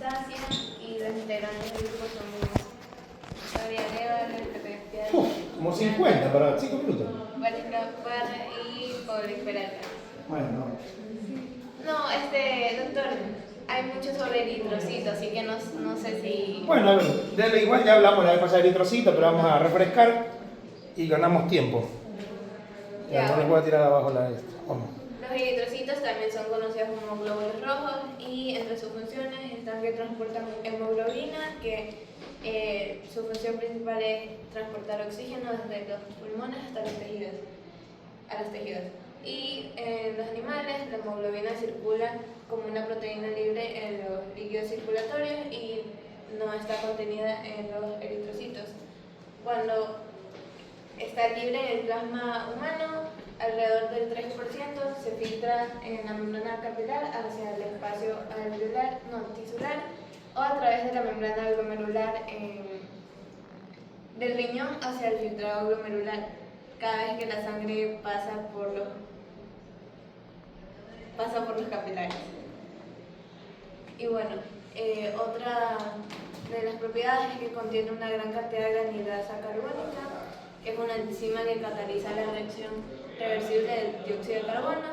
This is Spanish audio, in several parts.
cetácea y los integrantes del grupo son María Arevalo, Como 50 para 5 minutos. Valesca Parra y Paula Peralta. Bueno, No, doctor, hay mucho sobre eritrocitos, así que no sé si... bueno, a ver, igual ya hablamos la vez pasada de eritrocito, pero vamos a refrescar y ganamos tiempo. Ya, no les voy a tirar abajo la esta. Vamos. Los eritrocitos también son conocidos como glóbulos rojos y entre sus funciones están que transportan hemoglobina, que su función principal es transportar oxígeno desde los pulmones hasta los tejidos, a los tejidos. Y en los animales la hemoglobina circula como una proteína libre en los líquidos circulatorios y no está contenida en los eritrocitos. Cuando está libre en el plasma humano, alrededor del 3% se filtra en la membrana capilar hacia el espacio alveolar, tisular, o a través de la membrana glomerular del riñón hacia el filtrado glomerular, cada vez que la sangre pasa por los capilares. Y bueno, otra de las propiedades es que contiene una gran cantidad de anhidrasa carbónica, que es una enzima que cataliza la reacción reversible del dióxido de carbono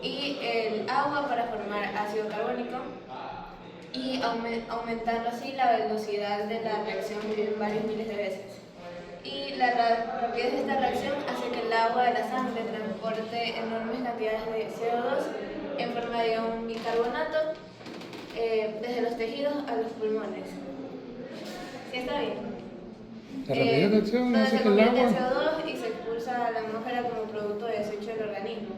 y el agua para formar ácido carbónico y aumentando así la velocidad de la reacción varios miles de veces. Y la rapidez de esta reacción hace que el agua de la sangre transporte enormes cantidades de CO2 en forma de un bicarbonato desde los tejidos a los pulmones. ¿Sí está bien? La rapidez de acción Donde hace se que el convierte en agua... CO2 y se expulsa a la atmósfera como producto de desecho del organismo,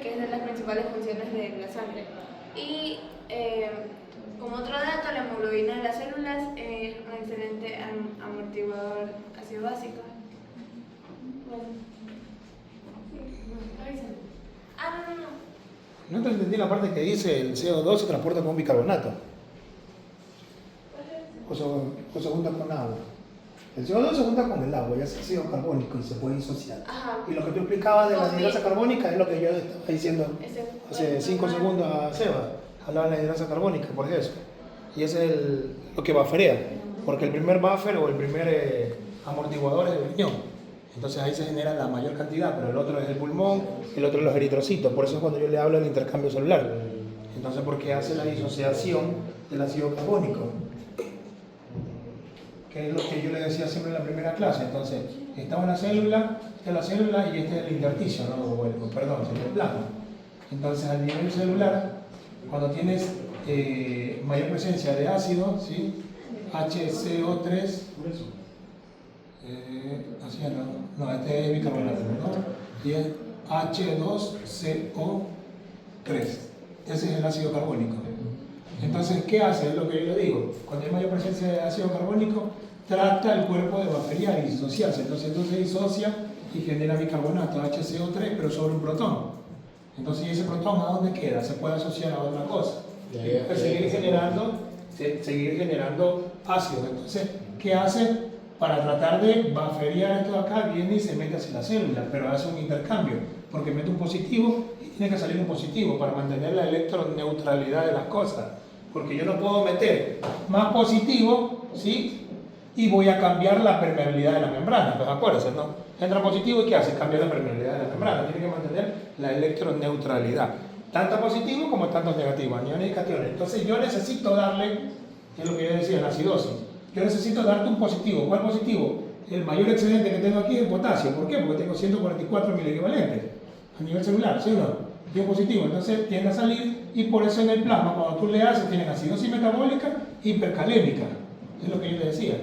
que es de las principales funciones de la sangre. Y como otro dato, la hemoglobina de las células es un excelente amortiguador ácido básico. Bueno. No te entendí la parte que dice el CO2 se transporta con bicarbonato. O se junta con agua. El CO2 se junta con el agua, ya es ácido carbónico y se puede disociar. Ajá. Y lo que tú explicabas de la anhidrasa carbónica es lo que yo estaba diciendo hace 5 segundos a Seba. Hablaba de la anhidrasa carbónica, por eso. Y ese es lo que bufferea, porque el primer buffer o el primer amortiguador es el riñón. Entonces ahí se genera la mayor cantidad, pero el otro es el pulmón, el otro es los eritrocitos. Por eso es cuando yo le hablo del intercambio celular. Entonces, porque hace la disociación del ácido carbónico, que es lo que yo le decía siempre en la primera clase. Entonces, está una célula, esta es la célula y este es el intersticio, ¿no? Perdón, es el plasma. Entonces, al nivel celular, cuando tienes mayor presencia de ácido, ¿sí? HCO3, así es, no, este es bicarbonato, ¿no? Y es H2CO3, ese es el ácido carbónico. Entonces, ¿qué hace? Es lo que yo le digo. Cuando hay mayor presencia de ácido carbónico, trata el cuerpo de bufferear y disociarse. Entonces se disocia y genera bicarbonato, HCO3, pero sobre un protón. Entonces, ¿y ese protón a dónde queda? Se puede asociar a otra cosa. Seguir generando ácido. Entonces, ¿qué hace? Para tratar de bufferear esto de acá, viene y se mete hacia la célula, pero hace un intercambio, porque mete un positivo y tiene que salir un positivo para mantener la electroneutralidad de las cosas. Porque yo no puedo meter más positivo, ¿sí? Y voy a cambiar la permeabilidad de la membrana. Entonces, acuérdense, ¿no? Entra positivo y ¿qué hace? Cambia la permeabilidad de la membrana. Tiene que mantener la electroneutralidad. Tanto positivo como tanto negativo, aniones y cationes. Entonces, yo necesito darle, es lo que yo decía, la acidosis. Yo necesito darte un positivo. ¿Cuál positivo? El mayor excedente que tengo aquí es el potasio. ¿Por qué? Porque tengo 144 milequivalentes a nivel celular, ¿sí o no? Y un positivo, entonces tiende a salir y por eso en el plasma, cuando tú le haces, tienen acidosis metabólica hipercalémica. Es lo que yo le decía.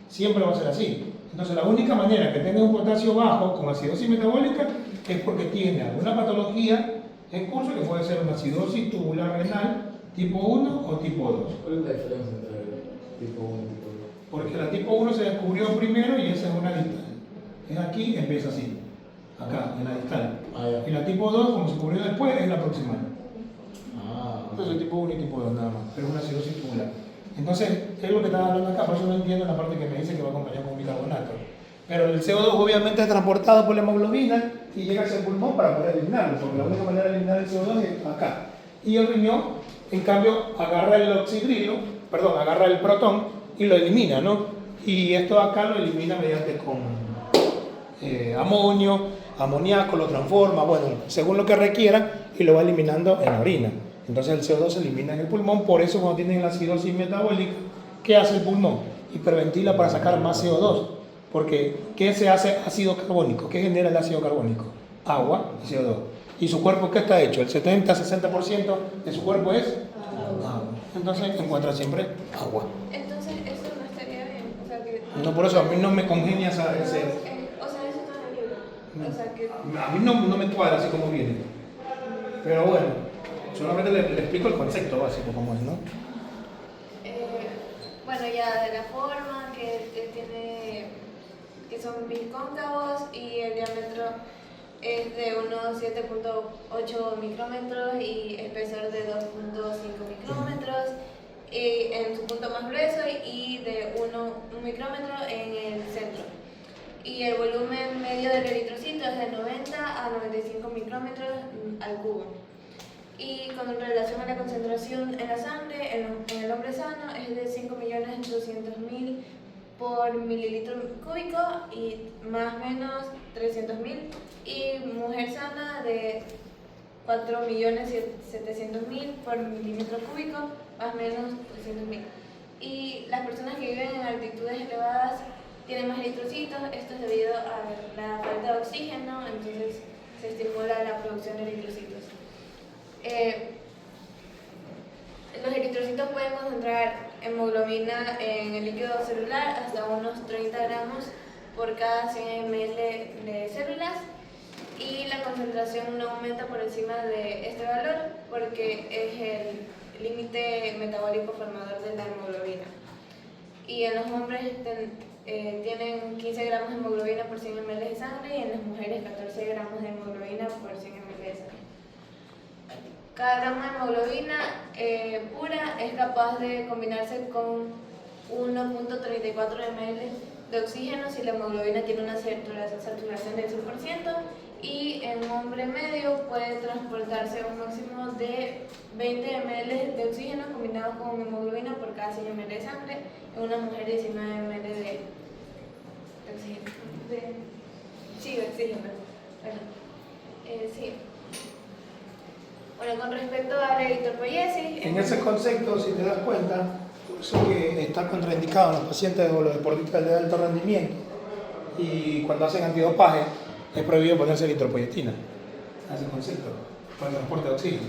Siempre va a ser así. Entonces la única manera que tenga un potasio bajo con acidosis metabólica es porque tiene alguna patología en curso que puede ser una acidosis tubular renal tipo 1 o tipo 2. ¿Cuál es la diferencia entre tipo 1 y tipo 2? Porque la tipo 1 se descubrió primero y esa es una distal. Es aquí, empieza así. Acá, en la distal. Y la tipo 2, como se descubrió después, es la proximal. Entonces tipo 1 y tipo 2 nada más, pero es una acidosis tubular. Entonces, es lo que estaba hablando acá, por eso no entiendo la parte que me dice que va acompañado con bicarbonato. Pero el CO2 obviamente es transportado por la hemoglobina y llega hacia el pulmón para poder eliminarlo, porque la única manera de eliminar el CO2 es acá. Y el riñón En cambio, agarra el oxidrilo, perdón, agarra el protón y lo elimina, ¿no? Y esto acá lo elimina mediante con amonio, amoníaco, lo transforma, bueno, según lo que requiera, y lo va eliminando en la orina. Entonces el CO2 se elimina en el pulmón, por eso cuando tienen la acidosis metabólica, ¿qué hace el pulmón? Hiperventila para sacar más CO2. Porque, ¿qué se hace ácido carbónico? ¿Qué genera el ácido carbónico? Agua y CO2. ¿Y su cuerpo qué está hecho? El 70-60% de su cuerpo es agua. Entonces encuentra siempre agua. Entonces eso no estaría bien. O sea que. No, por eso a mí no me congenia ese. O sea, eso está en el libro. O sea que. A mí no me cuadra así como viene. Pero bueno, solamente le explico el concepto básico como es, ¿no? Bueno, ya de la forma que tiene, que son bicóncavos y el diámetro es de unos 7.8 micrómetros y espesor de 2.5 micrómetros en su punto más grueso y de 1 micrómetro en el centro. Y el volumen medio del eritrocito es de 90 a 95 micrómetros al cubo. Y con relación a la concentración en la sangre, en el hombre sano es de 5.200.000 por mililitro cúbico y más o menos 300.000. Y mujer sana de 4.700.000 por milímetro cúbico, más o menos 300.000. Y las personas que viven en altitudes elevadas tienen más eritrocitos, esto es debido a la falta de oxígeno, entonces se estimula la producción de eritrocitos. Los eritrocitos pueden concentrar hemoglobina en el líquido celular hasta unos 30 gramos por cada 100 ml de células y la concentración no aumenta por encima de este valor porque es el límite metabólico formador de la hemoglobina. Y en los hombres tienen 15 gramos de hemoglobina por 100 ml de sangre y en las mujeres 14 gramos de hemoglobina por 100 ml de sangre. Cada gramo de hemoglobina pura es capaz de combinarse con 1.34 ml de oxígeno si la hemoglobina tiene una saturación del 100% y en un hombre medio puede transportarse un máximo de 20 ml de oxígeno combinado con hemoglobina por cada 100 ml de sangre, en una mujer 19 ml de oxígeno. Sí, de oxígeno. Bueno, sí. Bueno, con respecto a la eritropoiesis... En ese concepto, si te das cuenta, por eso que está contraindicado en los pacientes o los deportistas de alto rendimiento y cuando hacen antidopaje es prohibido ponerse eritropoietina. Ese concepto, para el transporte de oxígeno.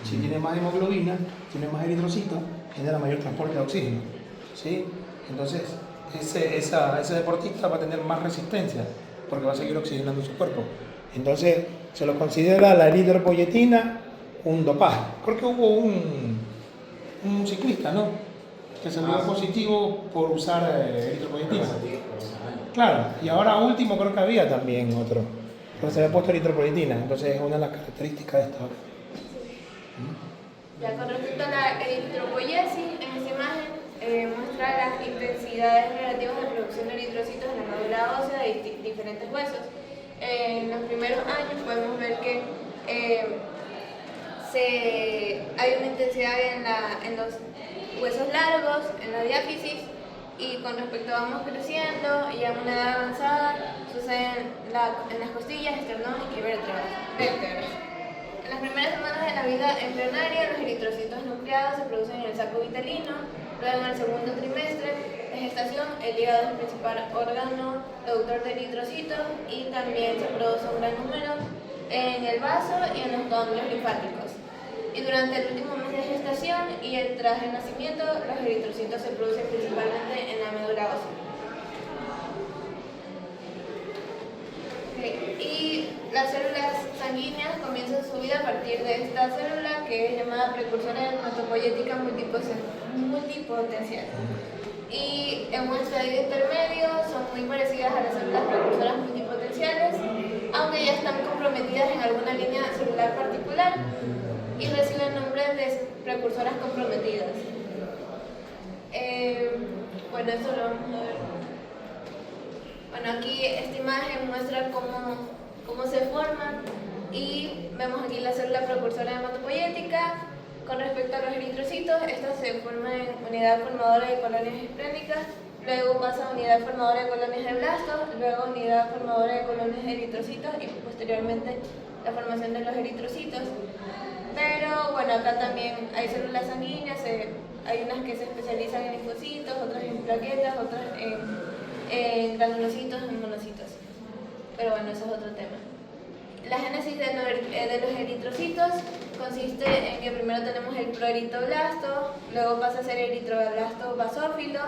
Si tiene más hemoglobina, tiene más eritrocitos, genera mayor transporte de oxígeno. ¿Sí? Entonces, ese deportista va a tener más resistencia porque va a seguir oxigenando su cuerpo. Entonces, se lo considera la eritropoietina un dopaje. Creo que hubo un ciclista, ¿no? Que salió positivo por usar eritropoietina. Claro, y ahora último creo que había también otro, pero se había puesto eritropoietina, entonces es una de las características de esta. Ya, con respecto a la eritropoiesis, en esta imagen muestra las intensidades relativas de producción de eritrocitos en la médula ósea de diferentes huesos. En los primeros años podemos ver que hay una intensidad en los huesos largos, en la diáfisis, y con respecto vamos creciendo y a una edad avanzada sucede en las costillas, esternón y vértebras. En las primeras semanas de la vida embrionaria, los eritrocitos nucleados se producen en el saco vitelino. Luego, en el segundo trimestre de gestación, el hígado es el principal órgano productor de eritrocitos y también se produce un gran número en el vaso y en los ganglios linfáticos. Y durante el último mes de gestación y tras el nacimiento, los eritrocitos se producen principalmente en la médula ósea. Y las células sanguíneas comienzan su vida a partir de esta célula que es llamada precursora de hematopoietina multipotencial. Y en un estadio intermedio son muy parecidas a las células precursoras multipotenciales, aunque ya están comprometidas en alguna línea celular particular y reciben nombres de precursoras comprometidas. Bueno, eso lo vamos a ver. Bueno, aquí esta imagen muestra cómo se forman y vemos aquí la célula precursora hematopoyética Con respecto a los eritrocitos, estos se forman en unidad formadora de colonias esplénicas, luego pasa a unidad formadora de colonias de blastos, luego unidad formadora de colonias de eritrocitos y posteriormente la formación de los eritrocitos. Pero bueno, acá también hay células sanguíneas, hay unas que se especializan en linfocitos, otras en plaquetas, otras en granulocitos, en monocitos. Pero bueno, eso es otro tema. La génesis de los eritrocitos consiste en que primero tenemos el proeritoblasto, luego pasa a ser eritroblasto basófilo,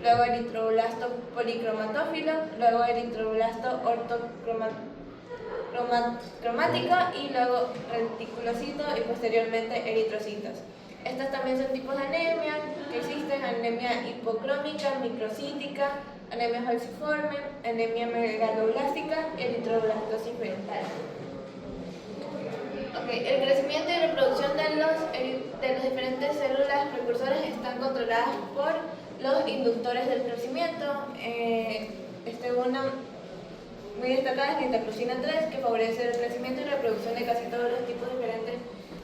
luego eritroblasto policromatófilo, luego eritroblasto ortocromático y luego reticulocito y posteriormente eritrocitos. Estas también son tipos de anemia que existen: anemia hipocrómica, microcítica, anemia falciforme, anemia megaloblástica y eritroblastosis fetal. El crecimiento y reproducción de las diferentes células precursoras están controladas por los inductores del crecimiento. Una muy destacada es la interleucina 3, que favorece el crecimiento y reproducción de casi todos los tipos diferentes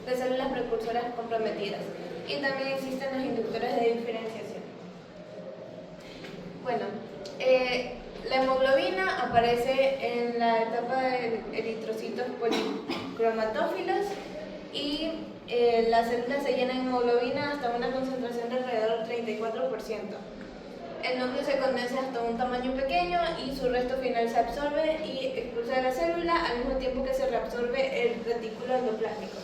de células precursoras comprometidas. Y también existen los inductores de diferenciación. Bueno, la hemoglobina aparece en la etapa de eritrocitos policromatófilos y las células se llenan de hemoglobina hasta una concentración de alrededor del 34%. El núcleo se condensa hasta un tamaño pequeño y su resto final se absorbe y expulsa de la célula al mismo tiempo que se reabsorbe el retículo endoplástico.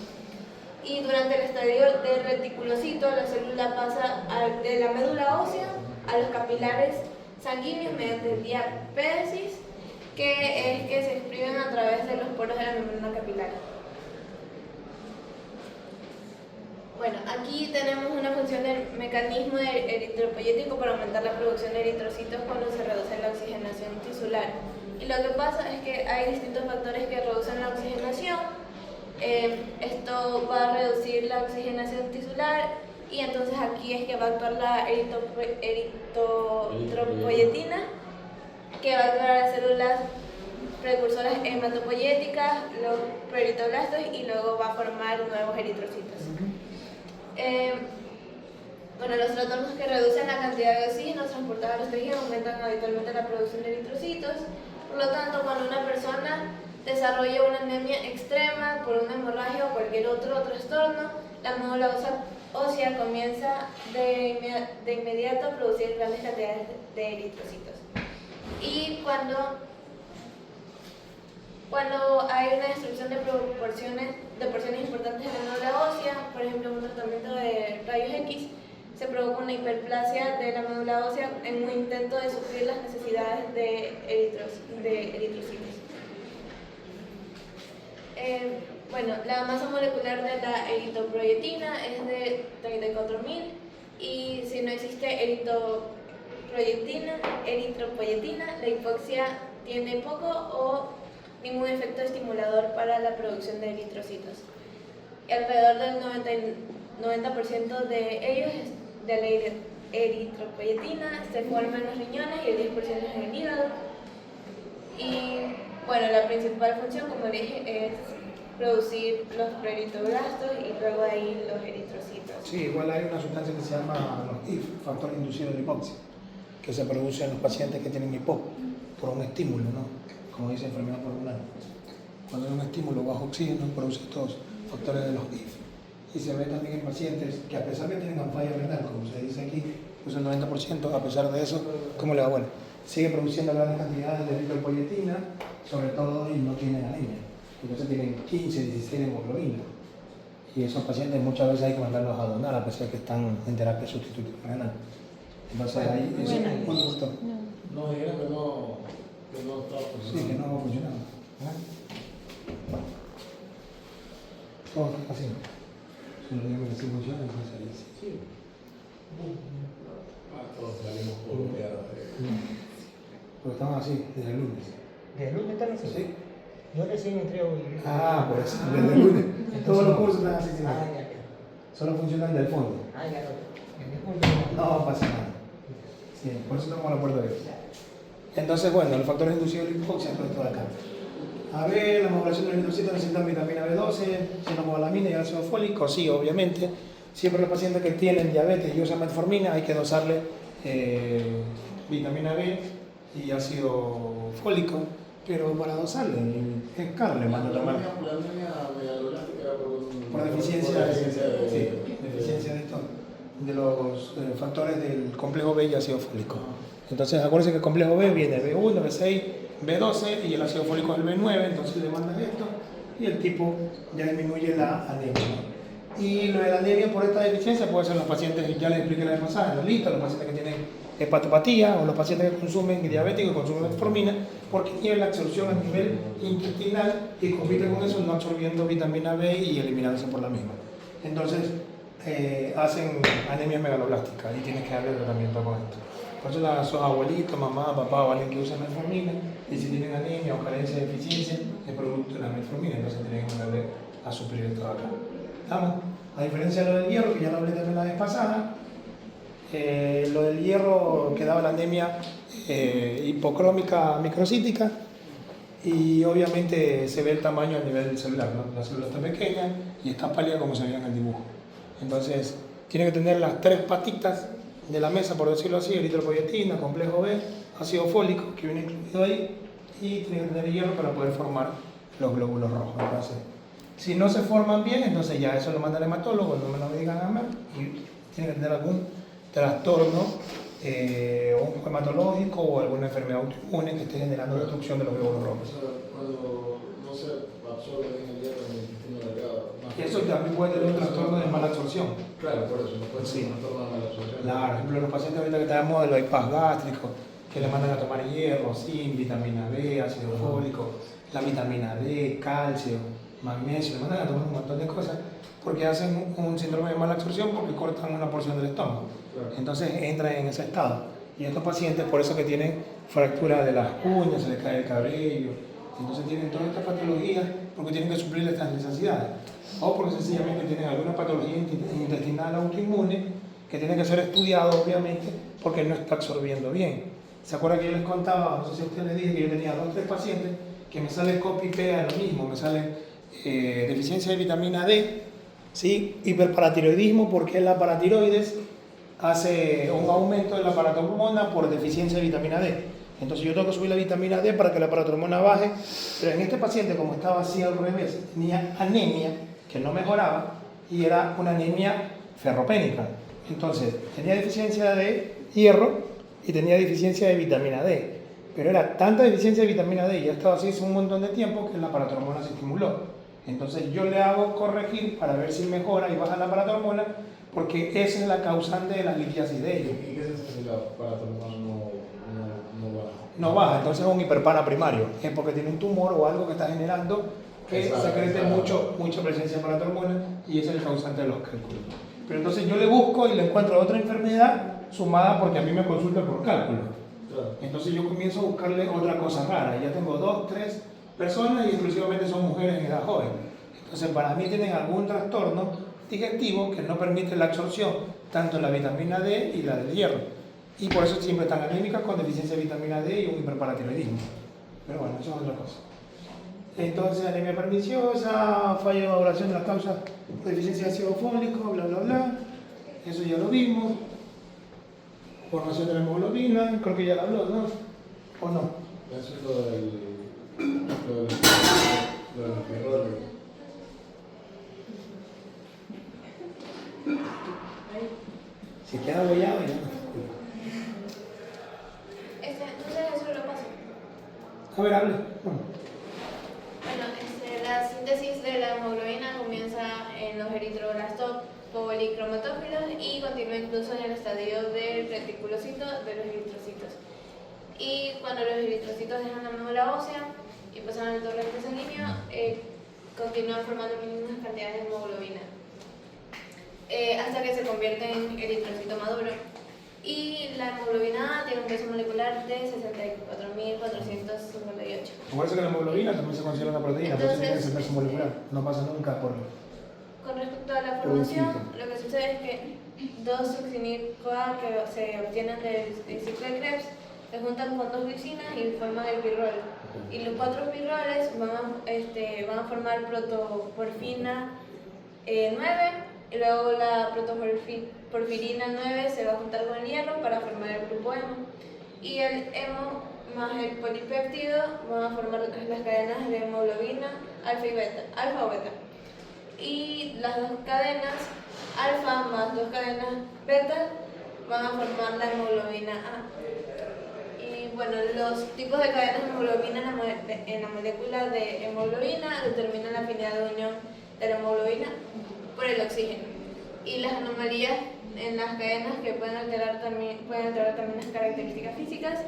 Y durante el estadio del reticulocito, la célula pasa de la médula ósea a los capilares sanguíneos mediante diapéresis, que es que se exprimen a través de los poros de la membrana capilar. Bueno, aquí tenemos una función del mecanismo eritropoyético para aumentar la producción de eritrocitos cuando se reduce la oxigenación tisular. Y lo que pasa es que hay distintos factores que reducen la oxigenación. Esto va a reducir la oxigenación tisular y entonces aquí es que va a actuar la eritropoyetina, que va a actuar a las células precursoras hematopoyéticas, los proeritoblastos, y luego va a formar nuevos eritrocitos. Los trastornos que reducen la cantidad de oxígeno transportado a los tejidos aumentan habitualmente la producción de eritrocitos. Por lo tanto, cuando una persona desarrolla una anemia extrema por una hemorragia o cualquier otro trastorno, la médula ósea comienza de inmediato a producir grandes cantidades de eritrocitos. Y cuando hay una destrucción de porciones importantes de la médula ósea, por ejemplo un tratamiento de rayos X, se provoca una hiperplasia de la médula ósea en un intento de suplir las necesidades de eritrocitos. La masa molecular de la eritropoyetina es de 34.000 y si no existe eritropoyetina, la hipoxia tiene poco o ningún efecto estimulador para la producción de eritrocitos. Alrededor del 90% de ellos, de la eritropoyetina, se forma en los riñones y el 10% en el hígado. Y la principal función, como dije, es producir los proeritoblastos y luego ahí los eritrocitos. Sí, igual hay una sustancia que se llama los IF, factor inducido de hipoxia, que se produce en los pacientes que tienen hipo por un estímulo, ¿no? Como dice enfermedad pulmonar. Cuando hay un estímulo bajo oxígeno, produce estos factores de los IF. Y se ve también en pacientes que, a pesar de que tienen falla renal, como se dice aquí, pues el 90%, a pesar de eso, ¿cómo le va? Bueno, sigue produciendo grandes cantidades de eritropoyetina, sobre todo, y no tienen anemia. Entonces tienen 15, 16 de hemoglobina. Y esos pacientes muchas veces hay que mandarlos a donar, a pesar de que están en terapia sustitutiva renal. Entonces ahí es un factor. No, dijeron que no estaba funcionando. Sí, que no va funcionando. Todo está así. Si no digo que sí funciona, entonces ahí sí. Sí. Todos salimos por Porque estamos así, desde el lunes. ¿Desde el lunes están así? ¿Sí? Yo recién entré hoy. Pues desde el lunes. Todos los cursos están así. Sí. Ya. Solo funcionan del fondo. Ya no. No pasa nada. Sí, por eso estamos a la puerta de hoy. Entonces, los factores inducidos de la hipoxia, todo esto de acá. A ver, la población de los eritrocitos necesitan vitamina B12, cianocobalamina y ácido fólico. Sí, obviamente. Siempre los pacientes que tienen diabetes y usan metformina hay que dosarle vitamina B y ácido fólico, pero para dosarle es caro, le mando a tomar. La anemia megalolástica era Por deficiencia deficiencia de esto, de los factores del complejo B y ácido fólico. Entonces acuérdense que el complejo B viene B1, B6, B12 y el ácido fólico es el B9, entonces le mandas esto y el tipo ya disminuye la anemia. Y lo de la anemia por esta deficiencia puede ser los pacientes, ya les expliqué la vez pasada, los listos, los pacientes que tienen hepatopatía o los pacientes que consumen diabéticos y consumen metformina, porque tienen la absorción a nivel intestinal y compiten con eso no absorbiendo vitamina B y eliminándose por la misma. Entonces hacen anemia megaloblástica y tienes que darle tratamiento con esto. Por eso a sus abuelitos, mamá, papá o alguien que usa metformina, y si tienen anemia o carencia de deficiencia, es producto de la metformina, entonces tienen que mandarle a suplir esto acá. ¿Estamos? A diferencia de lo del hierro, que ya lo hablé también la vez pasada, lo del hierro que daba la anemia hipocrómica microcítica y obviamente se ve el tamaño a nivel celular, ¿no? La célula está pequeña y está pálida como se veía en el dibujo. Entonces tiene que tener las tres patitas de la mesa, por decirlo así, eritropoyetina, complejo B, ácido fólico que viene incluido ahí y tiene que tener hierro para poder formar los glóbulos rojos. Entonces, si no se forman bien, entonces ya eso lo manda el hematólogo, no me lo digan a mí, y tiene que tener algún trastorno o hematológico o alguna enfermedad autoinmune que esté generando destrucción de los glóbulos rojos. Cuando no se absorbe bien el hierro en el intestino delgado. Eso también puede tener un trastorno de mala absorción. Claro, por eso, no puede ser un trastorno de mala absorción. Claro, por ejemplo, los pacientes ahorita que tenemos de los bypass gástricos, que le mandan a tomar hierro, zinc, vitamina B, ácido fólico, la vitamina D, calcio, magnesio, le mandan a tomar un montón de cosas porque hacen un síndrome de mala absorción porque cortan una porción del estómago. Claro. Entonces entran en ese estado. Y estos pacientes, por eso que tienen fractura de las uñas, se les cae el cabello, entonces tienen todas estas patologías porque tienen que suplir estas necesidades. O porque sencillamente tienen alguna patología intestinal autoinmune que tiene que ser estudiado, obviamente, porque no está absorbiendo bien. ¿Se acuerdan que yo les contaba, no sé si a ustedes les dije, que yo tenía 2 o 3 pacientes que me sale copy-pega lo mismo, me sale deficiencia de vitamina D, ¿sí? Hiperparatiroidismo, porque la paratiroides hace un aumento de la paratormona por deficiencia de vitamina D. Entonces yo tengo que subir la vitamina D para que la paratormona baje, pero en este paciente, como estaba así al revés, tenía anemia que no mejoraba y era una anemia ferropénica. Entonces tenía deficiencia de hierro y tenía deficiencia de vitamina D, pero era tanta deficiencia de vitamina D y ya estaba así hace un montón de tiempo que la paratormona se estimuló. Entonces yo le hago corregir para ver si mejora y baja la paratormona, porque esa es la causante de la litiasis de ellos. ¿Y qué se si la paratormona no baja? No baja, entonces es un hiperpara primario, es porque tiene un tumor o algo que está generando que secrete mucha presencia de paratormona y ese es el causante de los cálculos. Pero entonces yo le busco y le encuentro otra enfermedad sumada porque a mí me consulta por cálculo. Claro. Entonces yo comienzo a buscarle otra cosa rara. Ya tengo 2, 3 personas y exclusivamente son mujeres en edad joven. Entonces para mí tienen algún trastorno digestivo que no permite la absorción tanto de la vitamina D y la del hierro. Y por eso siempre están anémicas con deficiencia de vitamina D y un hiperparatiroidismo. Pero bueno, eso es otra cosa. Entonces anemia perniciosa, falla de maduración de las causas de deficiencia de ácido fólico, bla bla bla. Eso ya lo vimos. Formación de la hemoglobina, creo que ya lo habló, ¿no? ¿O no? Eso es lo del error. Si queda abollado, ya no. Entonces eso lo paso. A ver, hable. Bueno, la síntesis de la hemoglobina comienza en los eritroblastos policromatófilos y continúa incluso en el estadio del reticulocito de los eritrocitos. Y cuando los eritrocitos dejan la médula ósea y pasan al torrente sanguíneo, continúan formando mínimas cantidades de hemoglobina hasta que se convierte en eritrocito maduro. Y la hemoglobina A tiene un peso molecular de 64.458. Acuérdense que la hemoglobina también se considera una proteína, por eso tiene ese peso molecular. No pasa nunca por... Con respecto a la formación, lo que sucede es que 2-succinil-CoA que se obtienen del ciclo de Krebs se juntan con 2 glucinas y forman el pirrol. Y los 4 pirroles van a formar protoporfina 9, y luego la protoporfirina 9 se va a juntar con el hierro para formar el grupo hemo. Y el hemo más el polipéptido van a formar las cadenas de hemoglobina alfa o beta. Y las 2 cadenas alfa más 2 cadenas beta van a formar la hemoglobina A. Y bueno, los tipos de cadenas de hemoglobina en la molécula de hemoglobina determinan la afinidad de unión de la hemoglobina por el oxígeno. Y las anomalías en las cadenas que pueden alterar también las características físicas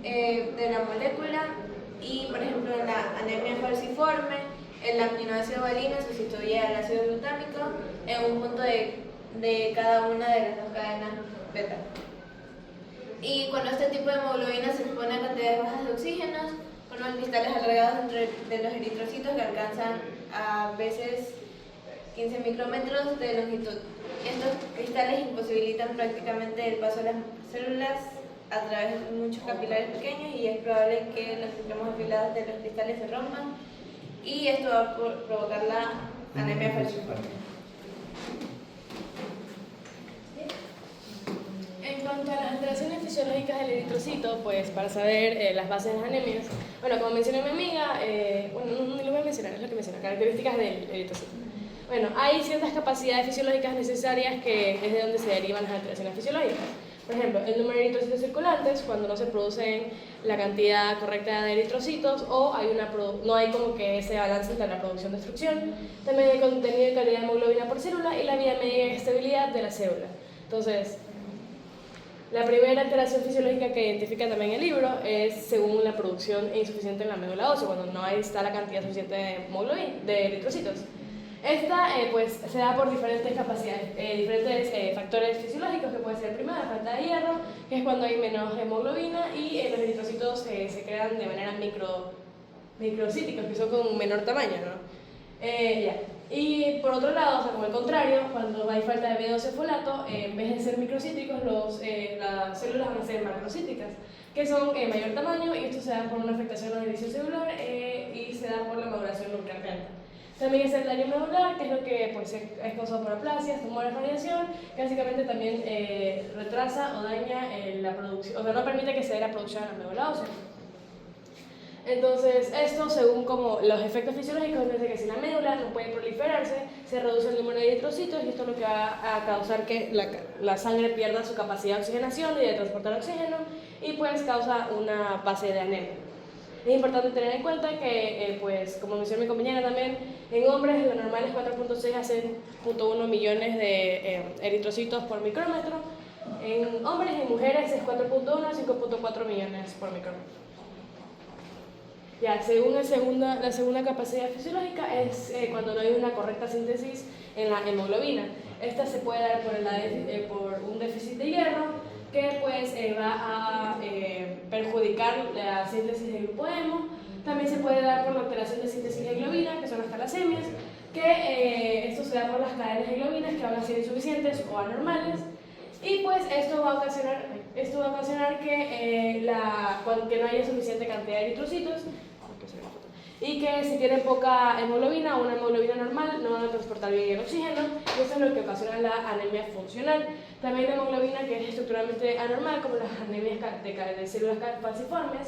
de la molécula. Y por ejemplo, en la anemia falciforme, el aminoácido valina sustituye al ácido glutámico en un punto de cada una de las 2 cadenas beta. Y cuando este tipo de hemoglobina se expone a cantidades bajas de oxígenos, forman cristales alargados de los eritrocitos que alcanzan a veces 15 micrómetros de longitud. Estos cristales imposibilitan prácticamente el paso de las células a través de muchos capilares pequeños, y es probable que los extremos afilados de los cristales se rompan, y esto va a provocar la anemia falciforme. En cuanto a las alteraciones fisiológicas del eritrocito, pues para saber las bases de las anemias, bueno, como mencionó mi amiga, bueno, no lo voy a mencionar, es lo que menciona, características del eritrocito. Bueno, hay ciertas capacidades fisiológicas necesarias que es de donde se derivan las alteraciones fisiológicas. Por ejemplo, el número de eritrocitos circulantes, cuando no se producen la cantidad correcta de eritrocitos, o no hay como que ese balance entre la producción y destrucción. También el contenido y calidad de hemoglobina por célula y la vida media y estabilidad de la célula. Entonces, la primera alteración fisiológica que identifica también el libro es según la producción insuficiente en la médula ósea, cuando no está la cantidad suficiente de eritrocitos. Esta pues se da por diferentes capacidades, diferentes factores fisiológicos, que puede ser primero la falta de hierro, que es cuando hay menos hemoglobina, y los eritrocitos se crean de manera microcíticos, que son con menor tamaño, ¿no? Y por otro lado, o sea, como el contrario, cuando hay falta de B12 folato, en vez de ser microcíticos, las células van a ser macrocíticas, que son mayor tamaño, y esto se da por una afectación a la división celular y se da por la maduración nuclear lenta. También es el daño medular, que es lo que pues, es causado por aplasias, tumores, radiación, que básicamente también retrasa o daña la producción, o sea, no permite que se dé la producción de la médula ósea. Entonces, esto según como los efectos fisiológicos, es que si la médula no puede proliferarse, se reduce el número de eritrocitos, y esto es lo que va a causar que la sangre pierda su capacidad de oxigenación y de transportar oxígeno, y pues causa una base de anemia. Es importante tener en cuenta que, pues, como mencionó mi compañera también, en hombres lo normal es 4.6 a 6.1 millones de eritrocitos por micrómetro. En hombres y mujeres es 4.1 a 5.4 millones por micrómetro. Ya, según la segunda capacidad fisiológica es cuando no hay una correcta síntesis en la hemoglobina. Esta se puede dar por un déficit de hierro, que pues va a perjudicar la síntesis del grupo hemo. También se puede dar por la alteración de síntesis de globina, que son las talasemias, que esto se da por las cadenas de globinas que van a ser insuficientes o anormales, y pues esto va a ocasionar que no haya suficiente cantidad de eritrocitos, y que si tienen poca hemoglobina o una hemoglobina normal no van a transportar bien el oxígeno, y eso es lo que ocasiona la anemia funcional. También la hemoglobina, que es estructuralmente anormal, como las anemias de células falciformes,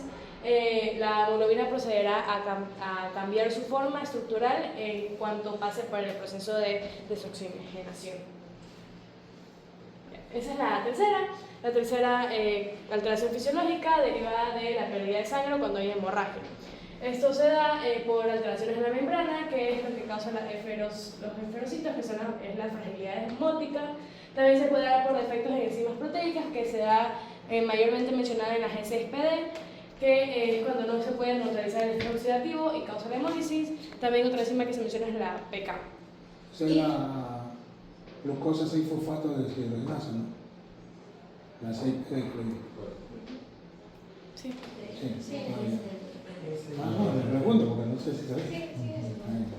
la hemoglobina procederá a cambiar su forma estructural en cuanto pase por el proceso de desoxigenación. Esa es la tercera. La tercera alteración fisiológica derivada de la pérdida de sangre cuando hay hemorragia. Esto se da por alteraciones en la membrana, que es lo que causa los esferocitos, que es la fragilidad osmótica. También se puede dar por defectos en enzimas proteicas, que se da mayormente mencionada en la G6PD, que es cuando no se puede neutralizar el estrés oxidativo y causa la hemólisis. También otra enzima que se menciona es la PK. O sea, la glucosa 6-fosfato de deshidrogenasa, ¿no? La 6PD, Sí. Sí. No, me pregunto porque no sé si sabes.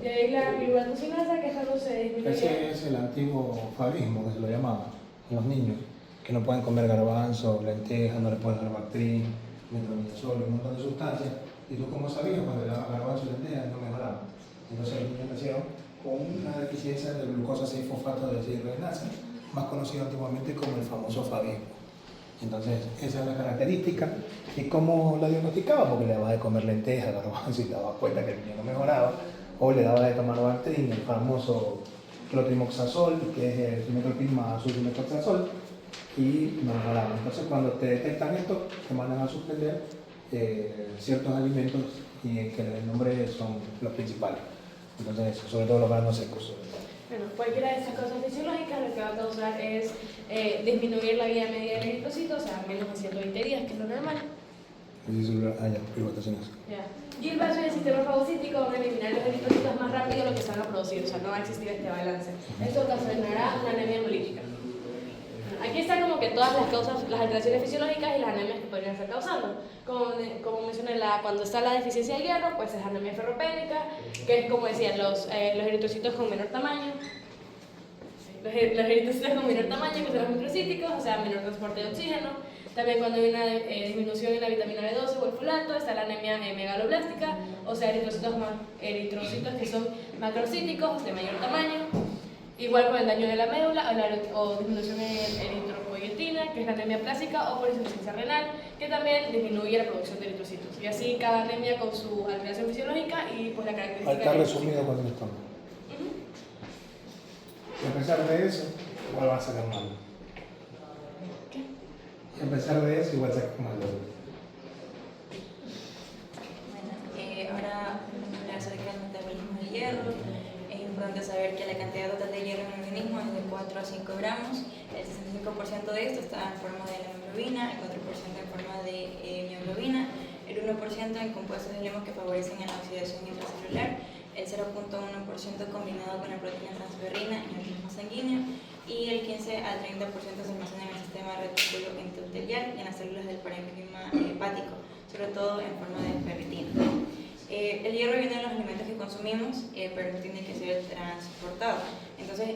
Y ahí la pirulatocinasa, que es cuando se disminuye. Ese es el antiguo favismo que se lo llamaba a los niños, que no pueden comer garbanzo, lentejas, no le pueden dar Bactrim, metronidazol y un montón de sustancias, y tú como sabías, cuando le daban garbanzo y lentejas no mejoraba. Entonces los niños nacieron con una deficiencia de glucosa 6-fosfato de deshidrogenasa, más conocido antiguamente como el famoso favismo. Entonces, esa es la característica. ¿Y cómo la diagnosticaba? Porque le daba de comer lentejas, garbanzo, y te dabas cuenta que el niño no mejoraba, o le daba de tomar Bactrim, el famoso clotrimoxazol, que es el cimetoprim su cimetoprazol, y no mejoraba. Entonces, cuando te detectan esto, te mandan a suspender ciertos alimentos y que el nombre son los principales. Entonces, sobre todo los granos secos. Bueno, cualquiera de estas causas fisiológicas lo que va a causar es disminuir la vida media del eritrocito, o sea, menos de 120 días, que es lo normal. Ya. Y el vaso y el sistema fagocítico van a eliminar los eritrocitos más rápido de lo que se van a producir, o sea, no va a existir este balance. Esto ocasionará una anemia hemolítica. Aquí están como que todas las causas, las alteraciones fisiológicas y las anemias que podrían estar causando. Como mencioné, cuando está la deficiencia de hierro, pues es anemia ferropénica, que es como decía, los eritrocitos con menor tamaño. Los eritrocitos con menor tamaño, que son los microcíticos, o sea, menor transporte de oxígeno. También cuando hay una disminución en la vitamina B12 o el folato, está la anemia megaloblástica, o sea, eritrocitos que son macrocíticos de mayor tamaño. Igual con el daño de la médula o disminución en eritropoyetina, que es la anemia plástica, o por insuficiencia renal, que también disminuye la producción de eritrocitos. Y así cada anemia con su alteración fisiológica y pues la característica. Está resumido con el estómago. Y a pesar de eso, igual va a sacar mal. ¿Qué? Y a pesar de eso, igual saca mal. Bueno, ahora vamos a hablar acerca del metabolismo del hierro. Es importante saber que la cantidad total de hierro en el organismo es de 4 a 5 gramos. El 65% de esto está en forma de la hemoglobina, el 4% en forma de mioglobina, el 1% en compuestos de hemo que favorecen en la oxidación intracelular, el 0.1% combinado con la proteína transferrina en el plasma sanguíneo y el 15 al 30% se almacena en el sistema retículo endotelial y en las células del parénquima hepático, sobre todo en forma de ferritina. El hierro viene de los alimentos que consumimos, pero tiene que ser transportado. Entonces,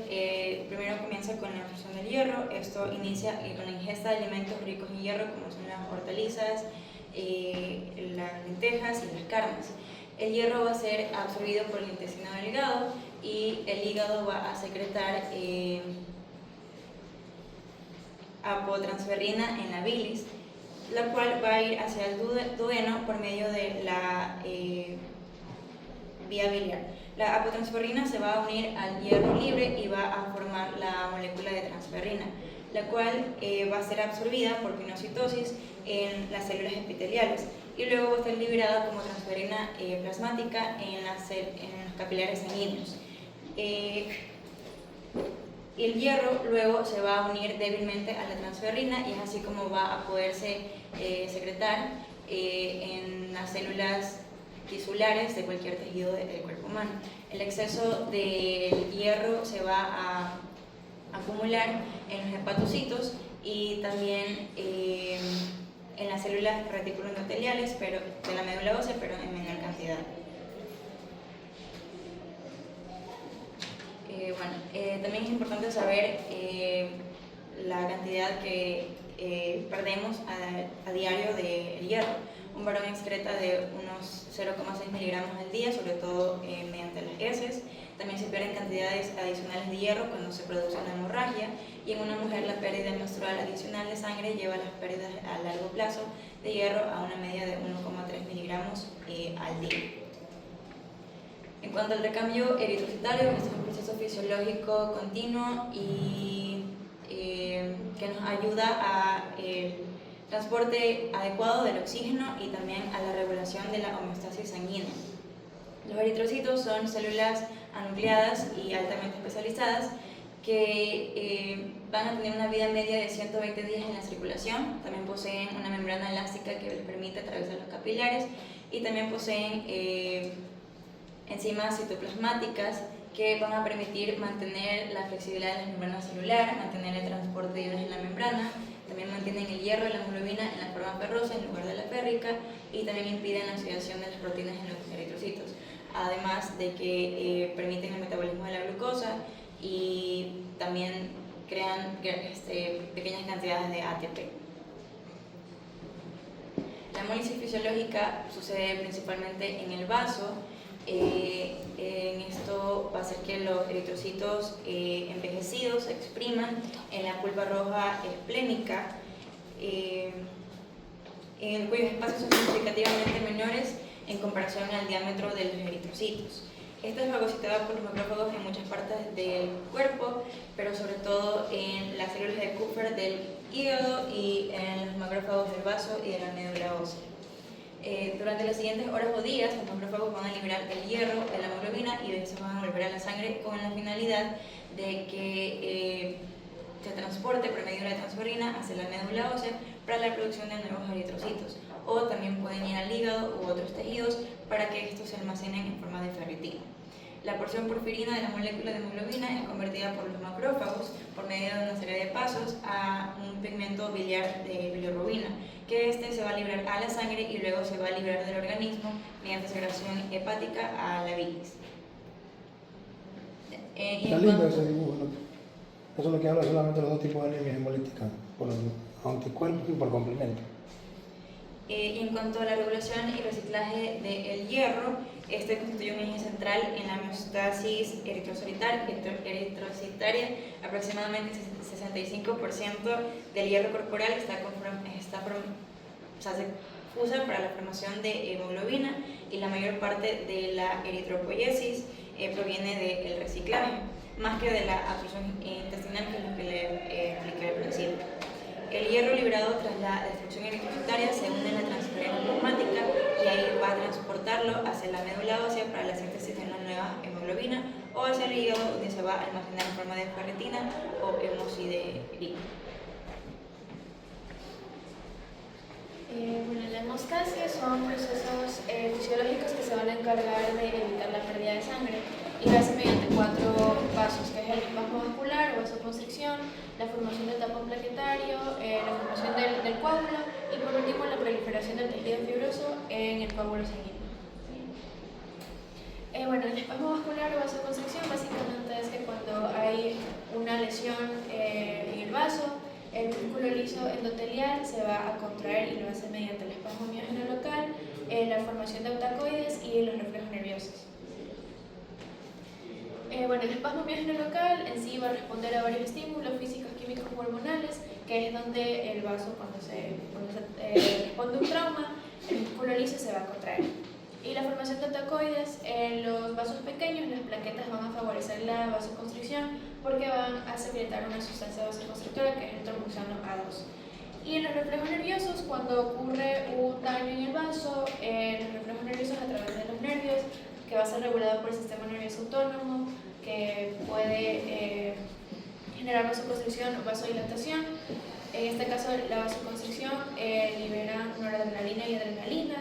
primero comienza con la absorción del hierro. Esto inicia con la ingesta de alimentos ricos en hierro, como son las hortalizas, las lentejas y las carnes. El hierro va a ser absorbido por el intestino delgado y el hígado va a secretar apotransferrina en la bilis, la cual va a ir hacia el duodeno por medio de la vía biliar. La apotransferrina se va a unir al hierro libre y va a formar la molécula de transferrina, la cual va a ser absorbida por pinocitosis en las células epiteliales y luego va a ser liberada como transferrina plasmática en los capilares sanguíneos. El hierro luego se va a unir débilmente a la transferrina y es así como va a poderse secretar en las células tisulares de cualquier tejido del cuerpo humano. El exceso de hierro se va a acumular en los hepatocitos y también en las células reticuloendoteliales pero de la médula ósea, pero en menor cantidad. También es importante saber la cantidad que perdemos a diario de hierro. Un varón excreta de unos 0,6 miligramos al día, sobre todo mediante las heces. También se pierden cantidades adicionales de hierro cuando se produce una hemorragia, y en una mujer la pérdida menstrual adicional de sangre lleva a las pérdidas a largo plazo de hierro a una media de 1,3 miligramos al día. En cuanto al recambio eritrocitario, este es un proceso fisiológico continuo y que nos ayuda al transporte adecuado del oxígeno y también a la regulación de la homeostasis sanguínea. Los eritrocitos son células anucleadas y altamente especializadas que van a tener una vida media de 120 días en la circulación. También poseen una membrana elástica que les permite atravesar los capilares y también poseen enzimas citoplasmáticas que van a permitir mantener la flexibilidad de la membrana celular, mantener el transporte de iones en la membrana, también mantienen el hierro y la hemoglobina en la forma ferrosa en lugar de la férrica y también impiden la oxidación de las proteínas en los eritrocitos, además de que permiten el metabolismo de la glucosa y también crean pequeñas cantidades de ATP. La hemólisis fisiológica sucede principalmente en el vaso. En esto va a hacer que los eritrocitos envejecidos se expriman en la pulpa roja esplénica, cuyos espacios son significativamente menores en comparación al diámetro de los eritrocitos. Esta es fagocitada por los macrófagos en muchas partes del cuerpo, pero sobre todo en las células de Kupffer del hígado y en los macrófagos del vaso y de la médula ósea. Durante las siguientes horas o días, los macrófagos van a liberar el hierro de la hemoglobina y se van a volver a la sangre con la finalidad de que se transporte por medio de la transferrina hacia la médula ósea para la producción de nuevos eritrocitos, o también pueden ir al hígado u otros tejidos para que estos se almacenen en forma de ferritina. La porción porfirina de la molécula de hemoglobina es convertida por los macrófagos por medio de una serie de pasos a un pigmento biliar de bilirrubina, que se va a liberar a la sangre y luego se va a liberar del organismo mediante secreción hepática a la bilis. Está lindo ese dibujo, ¿no? Eso es lo que habla solamente de los dos tipos de anemias hemolíticas, por los anticuerpos y por complemento. Y en cuanto a la regulación y reciclaje del hierro, este constituye un eje central en la homeostasis eritrocitaria. Aproximadamente 65% del hierro corporal se usa para la formación de hemoglobina, y la mayor parte de la eritropoiesis proviene del reciclaje, más que de la absorción intestinal, que es lo que le expliqué al principio. El hierro liberado tras la destrucción eritrocitaria se une en la transferencia plasmática y ahí va a transportarlo hacia la médula ósea para la síntesis de una nueva hemoglobina, o hacia el hígado, donde se va a almacenar en forma de ferritina o hemosiderina. Bueno, la hemostasia son procesos fisiológicos que se van a encargar de evitar la pérdida de sangre y lo hacen mediante 4 pasos, que es el espasmo vascular o vasoconstricción, la formación del tapón plaquetario, la formación del coágulo y por último la proliferación del tejido fibroso en el coágulo sanguíneo. Bueno, el espasmo vascular o vasoconstricción básicamente es que cuando hay una lesión en el vaso, el músculo liso endotelial se va a contraer y lo hace mediante el espasmo miógeno local, la formación de eutacoides y los reflejos nerviosos. Bueno, el espasmo miógeno local en sí va a responder a varios estímulos físicos, químicos o hormonales, que es donde el vaso, cuando se responde a un trauma, el músculo liso se va a contraer. Y la formación de eutacoides, en los vasos pequeños, las plaquetas van a favorecer la vasoconstricción porque van a secretar una sustancia vasoconstrictora que es el tromboxano A2. Y en los reflejos nerviosos, cuando ocurre un daño en el vaso, los reflejos nerviosos a través de los nervios, que va a ser regulado por el sistema nervioso autónomo, que puede generar vasoconstricción o vasodilatación. En este caso, la vasoconstricción libera noradrenalina y adrenalina,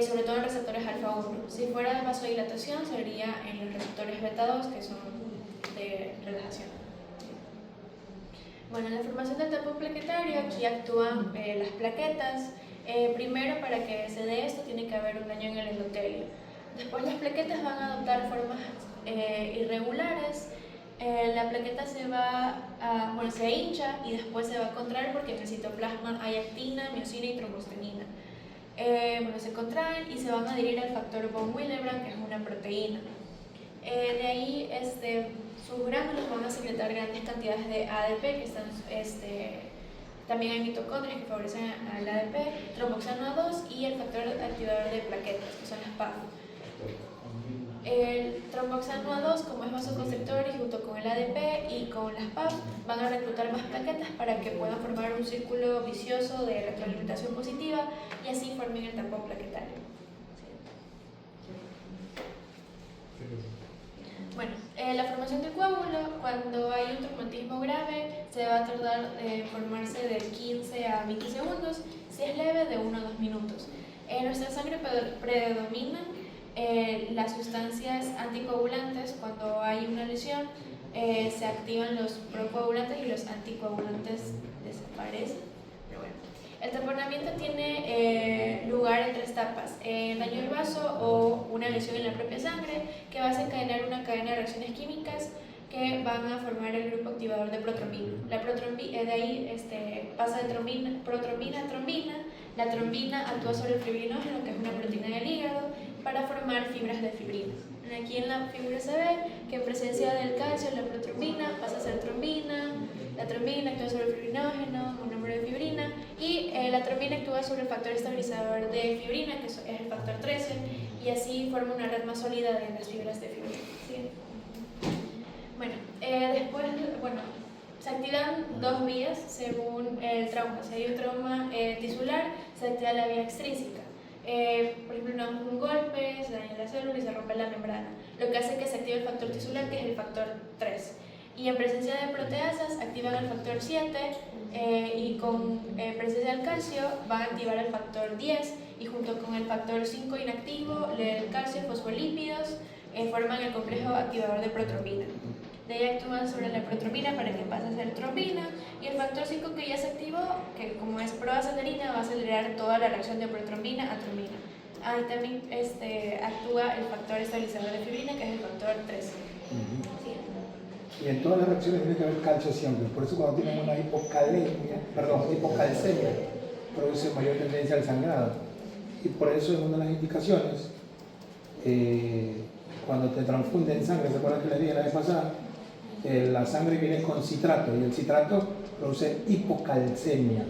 sobre todo en receptores alfa-1. Si fuera de vasodilatación, sería en los receptores beta-2, que son de relajación. Bueno, en la formación del tapón plaquetario, aquí actúan las plaquetas. Primero, para que se dé esto, tiene que haber un daño en el endotelio. Después, las plaquetas van a adoptar formas irregulares. La plaqueta se hincha y después se va a contraer porque en el citoplasma hay actina, miosina y trombostenina. Se contraen y se van a adherir al factor von Willebrand, que es una proteína. De ahí sus gránulos van a secretar grandes cantidades de ADP, que están, también hay mitocondrias que favorecen al ADP, tromboxano A2 y el factor activador de plaquetas, que son las PAF. El tromboxano A2, como es vasoconstrictor y junto con el ADP y con las PAF, van a reclutar más plaquetas para que puedan formar un círculo vicioso de retroalimentación positiva y así formen el tapón plaquetario. Bueno, la formación del coágulo, cuando hay un traumatismo grave, se va a tardar en formarse de 15 a 20 segundos, si es leve de 1 a 2 minutos. En nuestra sangre predominan las sustancias anticoagulantes. Cuando hay una lesión, se activan los procoagulantes y los anticoagulantes desaparecen. Pero bueno, el taponamiento tiene lugar en 3 etapas: daño del vaso o una lesión en la propia sangre, que va a desencadenar una cadena de reacciones químicas que van a formar el grupo activador de protrombina. La protrombina, de ahí pasa de protrombina a trombina, La trombina actúa sobre el fibrinógeno, que es una proteína del hígado, para formar fibras de fibrina. Aquí en la figura se ve que en presencia del calcio la protrombina pasa a ser trombina, la trombina actúa sobre el fibrinógeno, un número de fibrina, y la trombina actúa sobre el factor estabilizador de fibrina, que es el factor 13, y así forma una red más sólida de las fibras de fibrina. ¿Sí? Bueno, se activan dos vías según el trauma. Si hay un trauma tisular, se activa la vía extrínseca. Por ejemplo, damos un golpe, se daña la célula y se rompe la membrana, lo que hace que se active el factor tisular, que es el factor 3. Y en presencia de proteasas activan el factor 7 y con presencia del calcio va a activar el factor 10 y junto con el factor 5 inactivo, el calcio y fosfolípidos forman el complejo activador de protrombina. De ahí actúan sobre la protrombina para que pase a ser trombina, y el factor 5 que ya se activó, que como es proacelerina, va a acelerar toda la reacción de protrombina a trombina. Ahí también actúa el factor estabilizador de fibrina, que es el factor 3. Y en todas las reacciones tiene que haber calcio siempre, por eso cuando tienen una hipocalcemia, produce mayor tendencia al sangrado. Y por eso en una de las indicaciones, cuando te transfunden sangre, ¿se acuerdan que les dije la vez pasada? La sangre viene con citrato y el citrato produce hipocalcemia.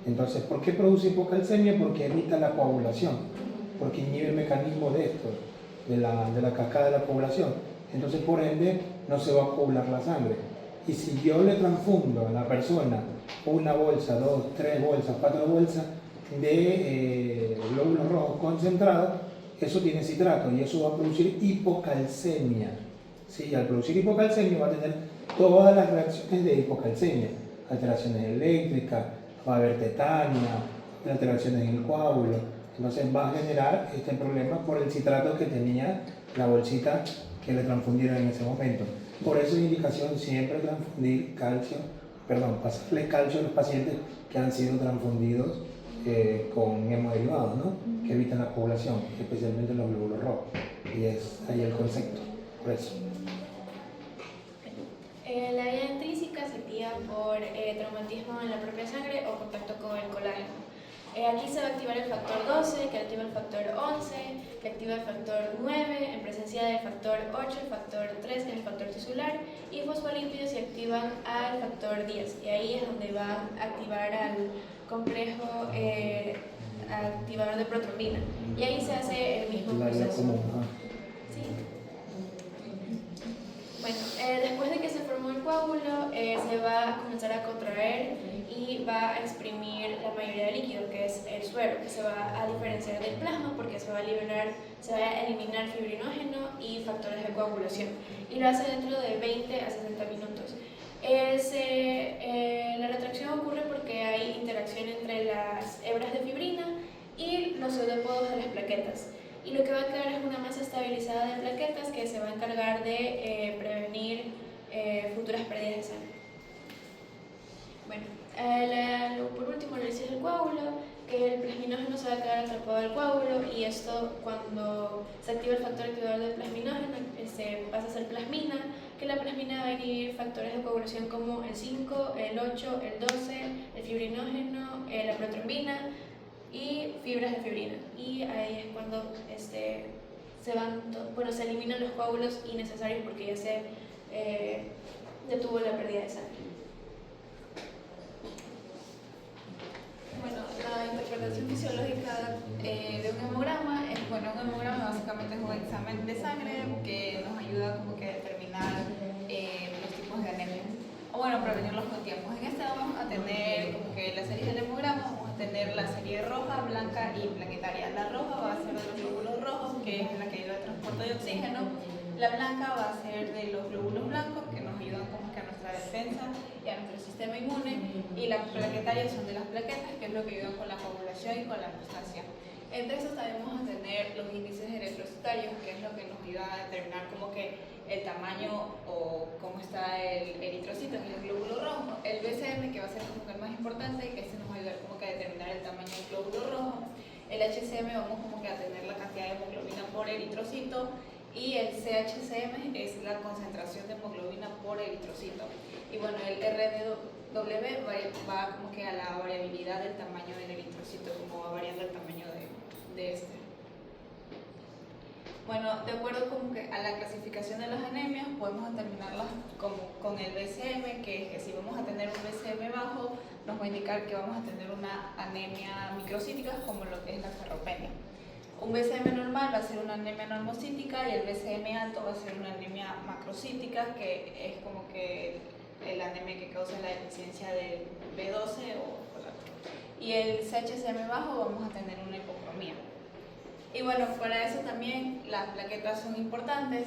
Entonces, ¿por qué produce hipocalcemia? Porque evita la coagulación, porque inhibe el mecanismo de esto, de la cascada de la coagulación. Entonces, por ende, no se va a coagular la sangre. Y si yo le transfundo a la persona una bolsa, 2, 3 bolsas, 4 bolsas de glóbulos rojos concentrados, eso tiene citrato y eso va a producir hipocalcemia. Sí, al producir hipocalcemia va a tener todas las reacciones de hipocalcemia, alteraciones eléctricas, va a haber tetania, alteraciones en el coágulo. Entonces va a generar este problema por el citrato que tenía la bolsita que le transfundieron en ese momento. Por eso es indicación siempre transfundir pasarle calcio a los pacientes que han sido transfundidos con hemoderivados, ¿no? Que evitan la coagulación, especialmente los glóbulos rojos. Y es ahí el concepto, por eso. La vía intrínseca se activa por traumatismo en la propia sangre o contacto con el colágeno. Aquí se va a activar el factor 12, que activa el factor 11, que activa el factor 9, en presencia del factor 8, el factor 3, que es el factor tisular, y fosfolípidos se activan al factor 10. Y ahí es donde va a activar al complejo activador de protrombina. Y ahí se hace el mismo proceso. Sí. Bueno, después de que se formó el coágulo, se va a comenzar a contraer y va a exprimir la mayoría del líquido, que es el suero, que se va a diferenciar del plasma porque se va a eliminar fibrinógeno y factores de coagulación. Y lo hace dentro de 20 a 60 minutos. La retracción ocurre porque hay interacción entre las hebras de fibrina y los pseudópodos de las plaquetas. Y lo que va a quedar es una masa estabilizada de plaquetas que se va a encargar de prevenir futuras pérdidas de sangre. Bueno, por último, el análisis del coágulo, que el plasminógeno se va a quedar atrapado al coágulo, y esto, cuando se activa el factor activador del plasminógeno, pasa a ser plasmina, que la plasmina va a inhibir factores de coagulación como el 5, el 8, el 12, el fibrinógeno, la protrombina y fibras de fibrina. Y ahí es cuando se eliminan los coágulos innecesarios porque ya se detuvo la pérdida de sangre. Bueno, la interpretación fisiológica de un hemograma es, un hemograma básicamente es un examen de sangre que nos ayuda como que a determinar los tipos de anemia, o prevenirlos con tiempo. En este vamos a tener como que la serie del hemograma, vamos a tener la serie roja, blanca y plaquetaria. La roja va a ser de los glóbulos rojos, que es la que ayuda al transporte de oxígeno. La blanca va a ser de los glóbulos blancos, que nos ayudan como que a nuestra defensa y a nuestro sistema inmune, y la plaquetaria son de las plaquetas, que es lo que ayuda con la coagulación y con la hemostasia. Entre estos también vamos a tener los índices eritrocitarios, que es lo que nos ayuda a determinar como que el tamaño o cómo está el eritrocito, que es el glóbulo rojo. El BCM, que va a ser como que el más importante, que este nos va a ayudar como que a determinar el tamaño del glóbulo rojo. El HCM vamos como que a tener la cantidad de hemoglobina por eritrocito, y el CHCM es la concentración de hemoglobina por eritrocito. Y bueno, el W va como que a la variabilidad del tamaño del eritrocito, como va variando el tamaño de este. Bueno, de acuerdo como que a la clasificación de las anemias, podemos determinarlas como con el BCM, que es que si vamos a tener un BCM bajo, nos va a indicar que vamos a tener una anemia microcítica, como lo que es la ferropenia. Un BCM normal va a ser una anemia normocítica y el BCM alto va a ser una anemia macrocítica, que es como que la anemia que causa la deficiencia del B12 o folato. Y el CHCM bajo vamos a tener una hipocromía. Y bueno, para eso también las plaquetas son importantes,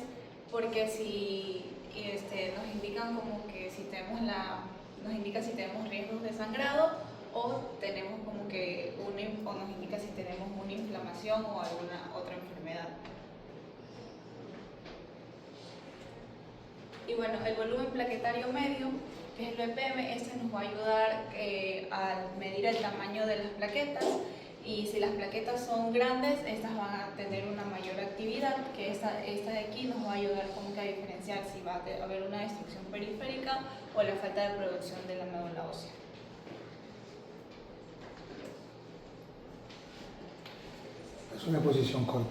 porque si nos indican como que si tenemos nos indica si tenemos riesgos de sangrado o tenemos como que o nos indica si tenemos una inflamación o alguna otra enfermedad. Y bueno, el volumen plaquetario medio, que es el BPM, este nos va a ayudar a medir el tamaño de las plaquetas. Y si las plaquetas son grandes, estas van a tener una mayor actividad, que esta de aquí nos va a ayudar como que a diferenciar si va a haber una destrucción periférica o la falta de producción de la médula ósea. Es una posición corta.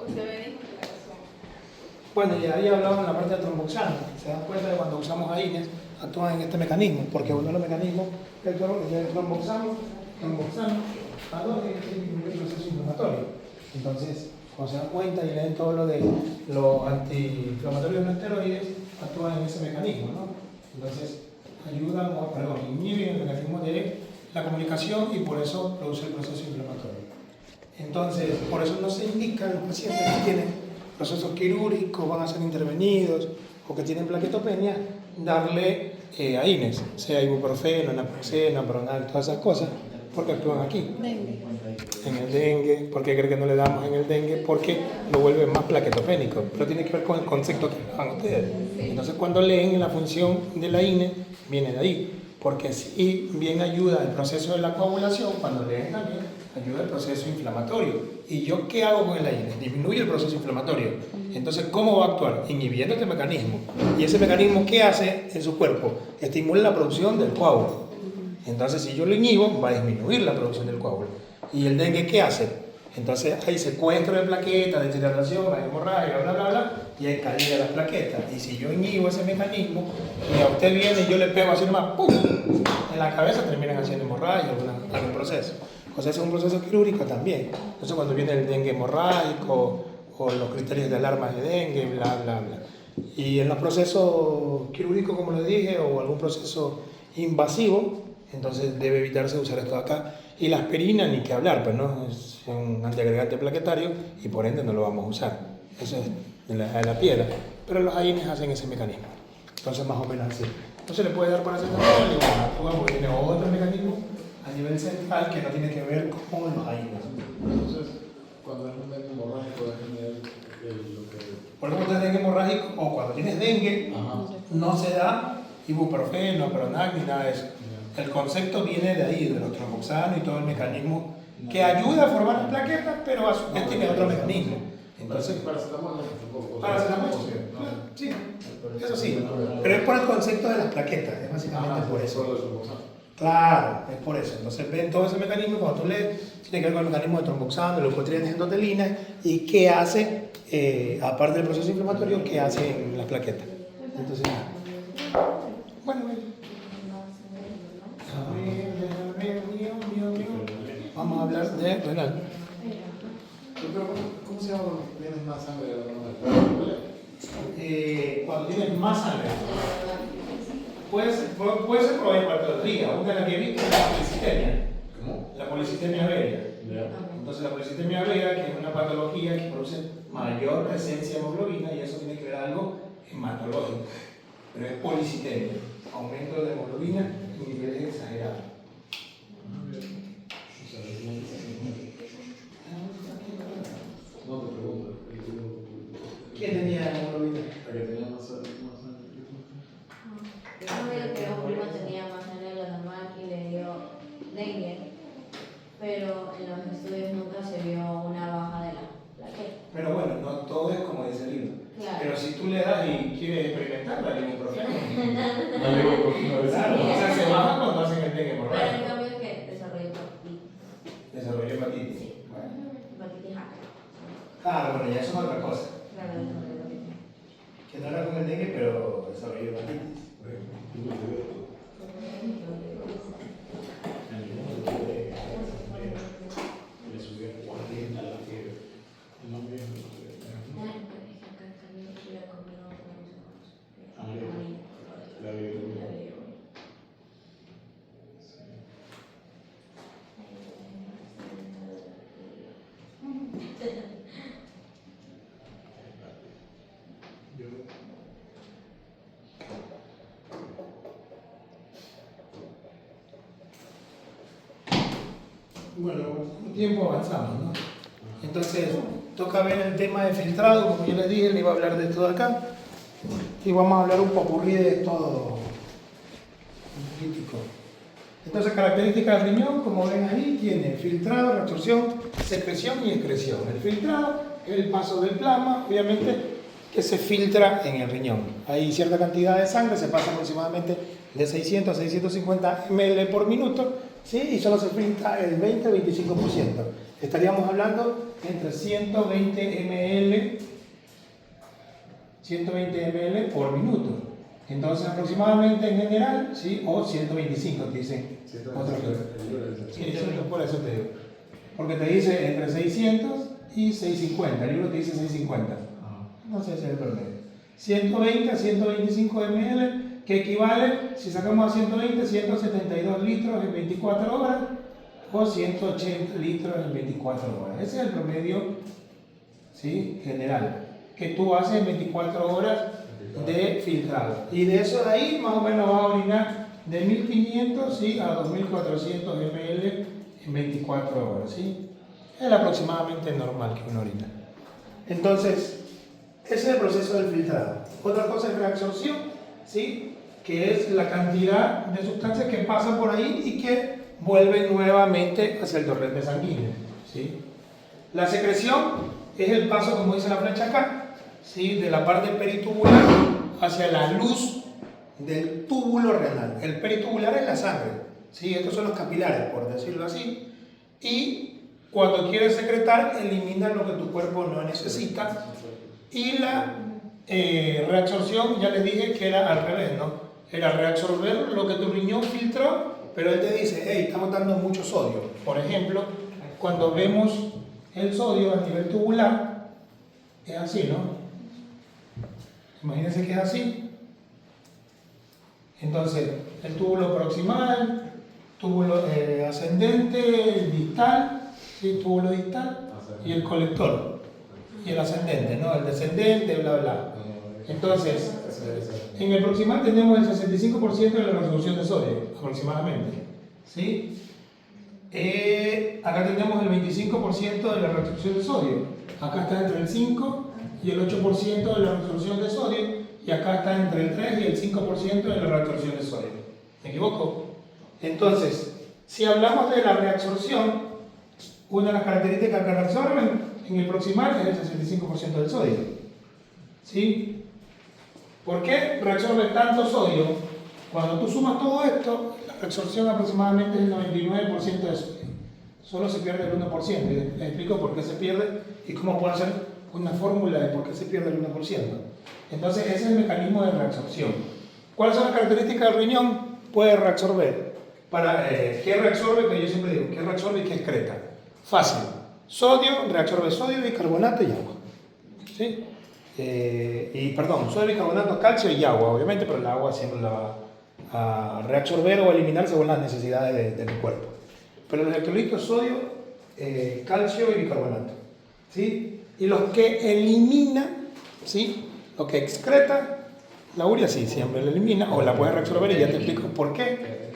Usted me dijo que la razón. Bueno, ya había hablado en la parte de tromboxano. Se dan cuenta de cuando usamos AINES, actúan en este mecanismo, porque uno de los mecanismos del tromboxano, ¿a dónde disminuye el proceso inflamatorio? Entonces, cuando se dan cuenta y leen todo lo de los antiinflamatorios no esteroides, actúan en ese mecanismo, ¿no? Entonces, inhiben el mecanismo de la comunicación y por eso produce el proceso inflamatorio. Entonces, por eso no se indica a los pacientes que tienen procesos quirúrgicos, van a ser intervenidos o que tienen plaquetopenia, darle AINES, sea ibuprofeno, naproxeno, Pronal, todas esas cosas, porque actúan aquí. En el dengue, ¿por qué creen que no le damos en el dengue? Porque lo vuelve más plaquetopénico, pero tiene que ver con el concepto que hagan ustedes. Entonces, cuando leen la función de la AINES, viene de ahí, porque sí bien ayuda el proceso de la coagulación, cuando leen también ayuda el proceso inflamatorio. ¿Y yo qué hago con el AINES? Disminuye el proceso inflamatorio. Entonces, ¿cómo va a actuar? Inhibiendo este mecanismo. ¿Y ese mecanismo qué hace en su cuerpo? Estimula la producción del coágulo. Entonces, si yo lo inhibo, va a disminuir la producción del coágulo. ¿Y el dengue qué hace? Entonces, hay secuestro de plaquetas, deshidratación, hay hemorragia, bla, bla, bla, y hay caída de las plaquetas. Y si yo inhibo ese mecanismo, y a usted viene y yo le pego así nomás, ¡pum!, en la cabeza terminan haciendo hemorragia, algún proceso. O sea, es un proceso quirúrgico también. Entonces, cuando viene el dengue hemorrágico, o los criterios de alarma de dengue, bla, bla, bla. Y en los procesos quirúrgicos, como les dije, o algún proceso invasivo, entonces debe evitarse usar esto de acá. Y la aspirina, ni que hablar, pues no, es un antiagregante plaquetario y por ende no lo vamos a usar. Eso es de la piedra. Pero los AINES hacen ese mecanismo. Entonces, más o menos así. No se le puede dar paracetamol y bueno, actúa porque tiene otro mecanismo a nivel central que no tiene que ver con los AINES. Entonces, cuando es un dengue hemorrágico, es genial lo que... Por ejemplo, tienes dengue hemorrágico o cuando tienes dengue, no se da ibuprofeno, Pronal ni nada de eso. El concepto viene de ahí, de los tromboxanos y todo el mecanismo que ayuda a formar las plaquetas, pero a su vez tiene otro mecanismo. Entonces, paracetamol tampoco. Paracetamol, sí, eso sí, pero es por el concepto de las plaquetas, es básicamente por eso. Claro, es por eso. Entonces ven todo ese mecanismo, cuando tú lees, tiene que ver con el mecanismo de tromboxano, de leucotrienes, endotelina, y qué hace, aparte del proceso inflamatorio, qué hace en las plaquetas. Entonces, bueno, vamos a hablar de renal. Pero, ¿cómo se llama cuando tienes más sangre de lo normal? Cuando tienes más sangre, puede ser por patología. Una de las que he visto es la policitemia. ¿Cómo? La policitemia vera. Entonces, la policitemia vera, que es una patología que produce mayor presencia de hemoglobina, y eso tiene que ver algo hematológico. Pero es policitemia, aumento de hemoglobina en niveles exagerados. No te pregunto. ¿Quién tenía hemoglobina? La que tenía más sangre. Yo sabía que un primo tenía más sangre de lo normal y le dio dengue, pero en los estudios nunca se vio una baja de la plaqueta. Pero bueno, no todo es como dice el libro. Claro. Pero si tú le das y quieres experimentar, dale ibuprofeno. Dale ibuprofeno. Claro, Claro, bueno, ya eso es otra cosa. Que no era con el dengue, pero desarrolló hepatitis. Le subió 40 la fiebre. No me la bebé. Bueno, un tiempo avanzamos, ¿no? Entonces, toca ver el tema de filtrado, como yo les dije, le iba a hablar de esto de acá. Y vamos a hablar un popurrí de todo un poquitico. Entonces, características del riñón, como ven ahí, tiene filtrado, reabsorción, secreción y excreción. El filtrado es el paso del plasma, obviamente, que se filtra en el riñón. Hay cierta cantidad de sangre, se pasa aproximadamente de 600 a 650 ml por minuto, ¿sí? Y solo se filtra el 20 al 25%. Estaríamos hablando entre 120 ml por minuto. Entonces, aproximadamente en general, ¿sí? O 125, te dicen. Por eso te digo. Porque te dice entre 600 y 650. El libro te dice 650. Entonces, ese es el promedio. 120 a 125 ml, que equivale, si sacamos a 120, 172 litros en 24 horas o 180 litros en 24 horas. Ese es el promedio, ¿sí? General, que tú haces en 24 horas de filtrado. Y de eso de ahí, más o menos vas a orinar de 1500, ¿sí? A 2400 ml en 24 horas, ¿sí? Es aproximadamente normal que uno orina. Entonces, ese es el proceso del filtrado. Otra cosa es reabsorción, ¿sí? Que es la cantidad de sustancias que pasan por ahí y que vuelven nuevamente hacia el torrente sanguíneo, ¿sí? La secreción es el paso, como dice la flecha acá, ¿sí? De la parte peritubular hacia la luz del túbulo renal. El peritubular es la sangre, ¿sí? Estos son los capilares, por decirlo así. Y cuando quieres secretar, elimina lo que tu cuerpo no necesita. Y la reabsorción, ya les dije que era al revés, ¿no? Era reabsorber lo que tu riñón filtró, pero él te dice, hey, estamos dando mucho sodio. Por ejemplo, cuando vemos el sodio a nivel tubular, es así, ¿no? Imagínense que es así. Entonces, el túbulo proximal, túbulo ascendente, el distal, ¿sí? Túbulo distal y el colector. Y el ascendente, ¿no? El descendente, bla, bla. Entonces, en el proximal tenemos el 65% de la resolución de sodio, aproximadamente, ¿sí? Acá tenemos el 25% de la resolución de sodio. Acá está entre el 5 y el 8% de la resolución de sodio. Y acá está entre el 3 y el 5% de la reabsorción de sodio. ¿Me equivoco? Entonces, si hablamos de la reabsorción, una de las características que reabsorben en el proximal es el 65% del sodio. ¿Sí? ¿Por qué reabsorbe tanto sodio? Cuando tú sumas todo esto, la reabsorción aproximadamente es el 99% de sodio. Solo se pierde el 1%. Les explico por qué se pierde y cómo puedo hacer una fórmula de por qué se pierde el 1%. Entonces, ese es el mecanismo de reabsorción. ¿Cuáles son las características del riñón? Puede reabsorber. ¿Qué reabsorbe? Que yo siempre digo, ¿qué reabsorbe y qué excreta? Fácil. Sodio, reabsorbe sodio, bicarbonato y agua. ¿Sí? Sodio, bicarbonato, calcio y agua, obviamente, pero el agua siempre la va a reabsorber o eliminar según las necesidades del cuerpo. Pero los electrolitos, sodio, calcio y bicarbonato. ¿Sí? Y los que elimina, ¿sí? Lo que excreta, la urea sí, siempre la elimina o la puede reabsorber y ya te explico por qué.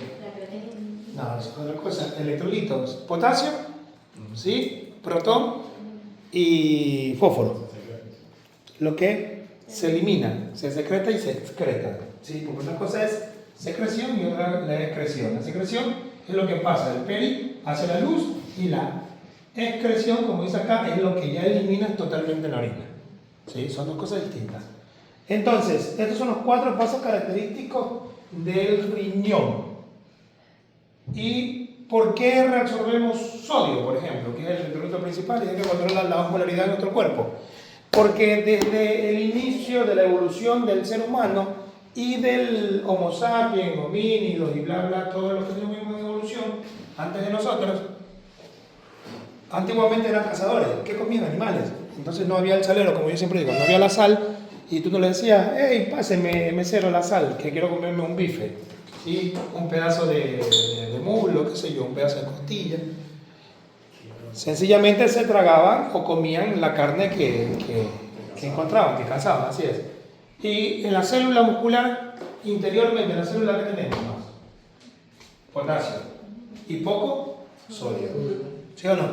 No, es otra cosa. Electrolitos, potasio, ¿sí? Protón y fósforo. Lo que se elimina, se secreta y se excreta, ¿sí? Porque una cosa es secreción y otra la excreción. La secreción es lo que pasa del peri hacia la luz y la excreción, como dice acá, es lo que ya eliminas totalmente en la orina. ¿Sí? Son dos cosas distintas. Entonces, estos son los 4 pasos característicos del riñón. Y ¿por qué reabsorbemos sodio, por ejemplo, que es el electrolito principal y es que controla la osmolaridad de nuestro cuerpo? Porque desde el inicio de la evolución del ser humano y del Homo sapiens, homínidos y bla bla, todos los que tenemos en evolución antes de nosotros, antiguamente eran cazadores. ¿Qué comían? Animales. Entonces no había el salero, como yo siempre digo, no había la sal, y tú no le decías, hey, páseme, mesero, la sal, que quiero comerme un bife, ¿sí? Un pedazo de muslo, qué sé yo, un pedazo de costilla. Sencillamente se tragaban o comían la carne que encontraban, que cazaban, así es. Y en la célula muscular, interiormente, en la célula que tenemos más potasio y poco sodio, ¿sí o no?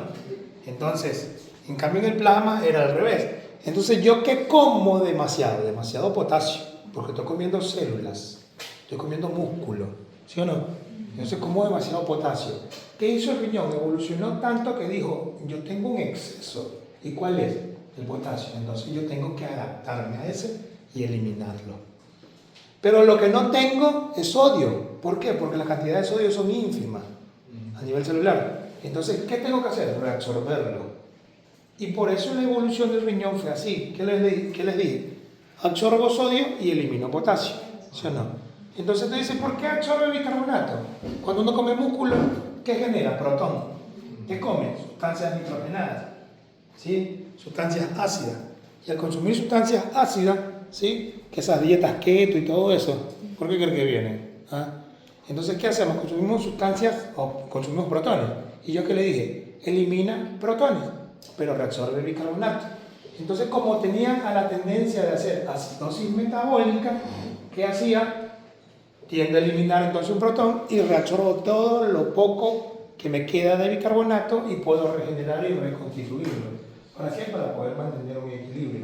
Entonces, en cambio en el plasma era al revés. Entonces yo que como demasiado potasio, porque estoy comiendo células, estoy comiendo músculo, ¿sí o no? Entonces como demasiado potasio. ¿Qué hizo el riñón? Evolucionó tanto que dijo, yo tengo un exceso. ¿Y cuál es? El potasio. Entonces yo tengo que adaptarme a ese y eliminarlo. Pero lo que no tengo es sodio. ¿Por qué? Porque las cantidades de sodio son ínfimas a nivel celular. Entonces, ¿qué tengo que hacer? Reabsorberlo. Y por eso la evolución del riñón fue así. ¿Qué les dije? Absorbo sodio y elimino potasio. ¿Sí o no? Entonces te dice, ¿por qué absorbe bicarbonato? Cuando uno come músculo, ¿qué genera? Protón. ¿Qué come? Sustancias nitrogenadas, ¿sí? Sustancias ácidas. Y al consumir sustancias ácidas, ¿sí? Que esas dietas keto y todo eso, ¿por qué creen que vienen? ¿Ah? Entonces, ¿qué hacemos? Consumimos sustancias o consumimos protones. ¿Y yo qué le dije? Elimina protones, pero reabsorbe bicarbonato. Entonces, como tenían a la tendencia de hacer acidosis metabólica, ¿qué hacía? Tiende a eliminar entonces un protón y reabsorbo todo lo poco que me queda de bicarbonato y puedo regenerar y reconstituirlo. Ahora sí, para poder mantener un equilibrio.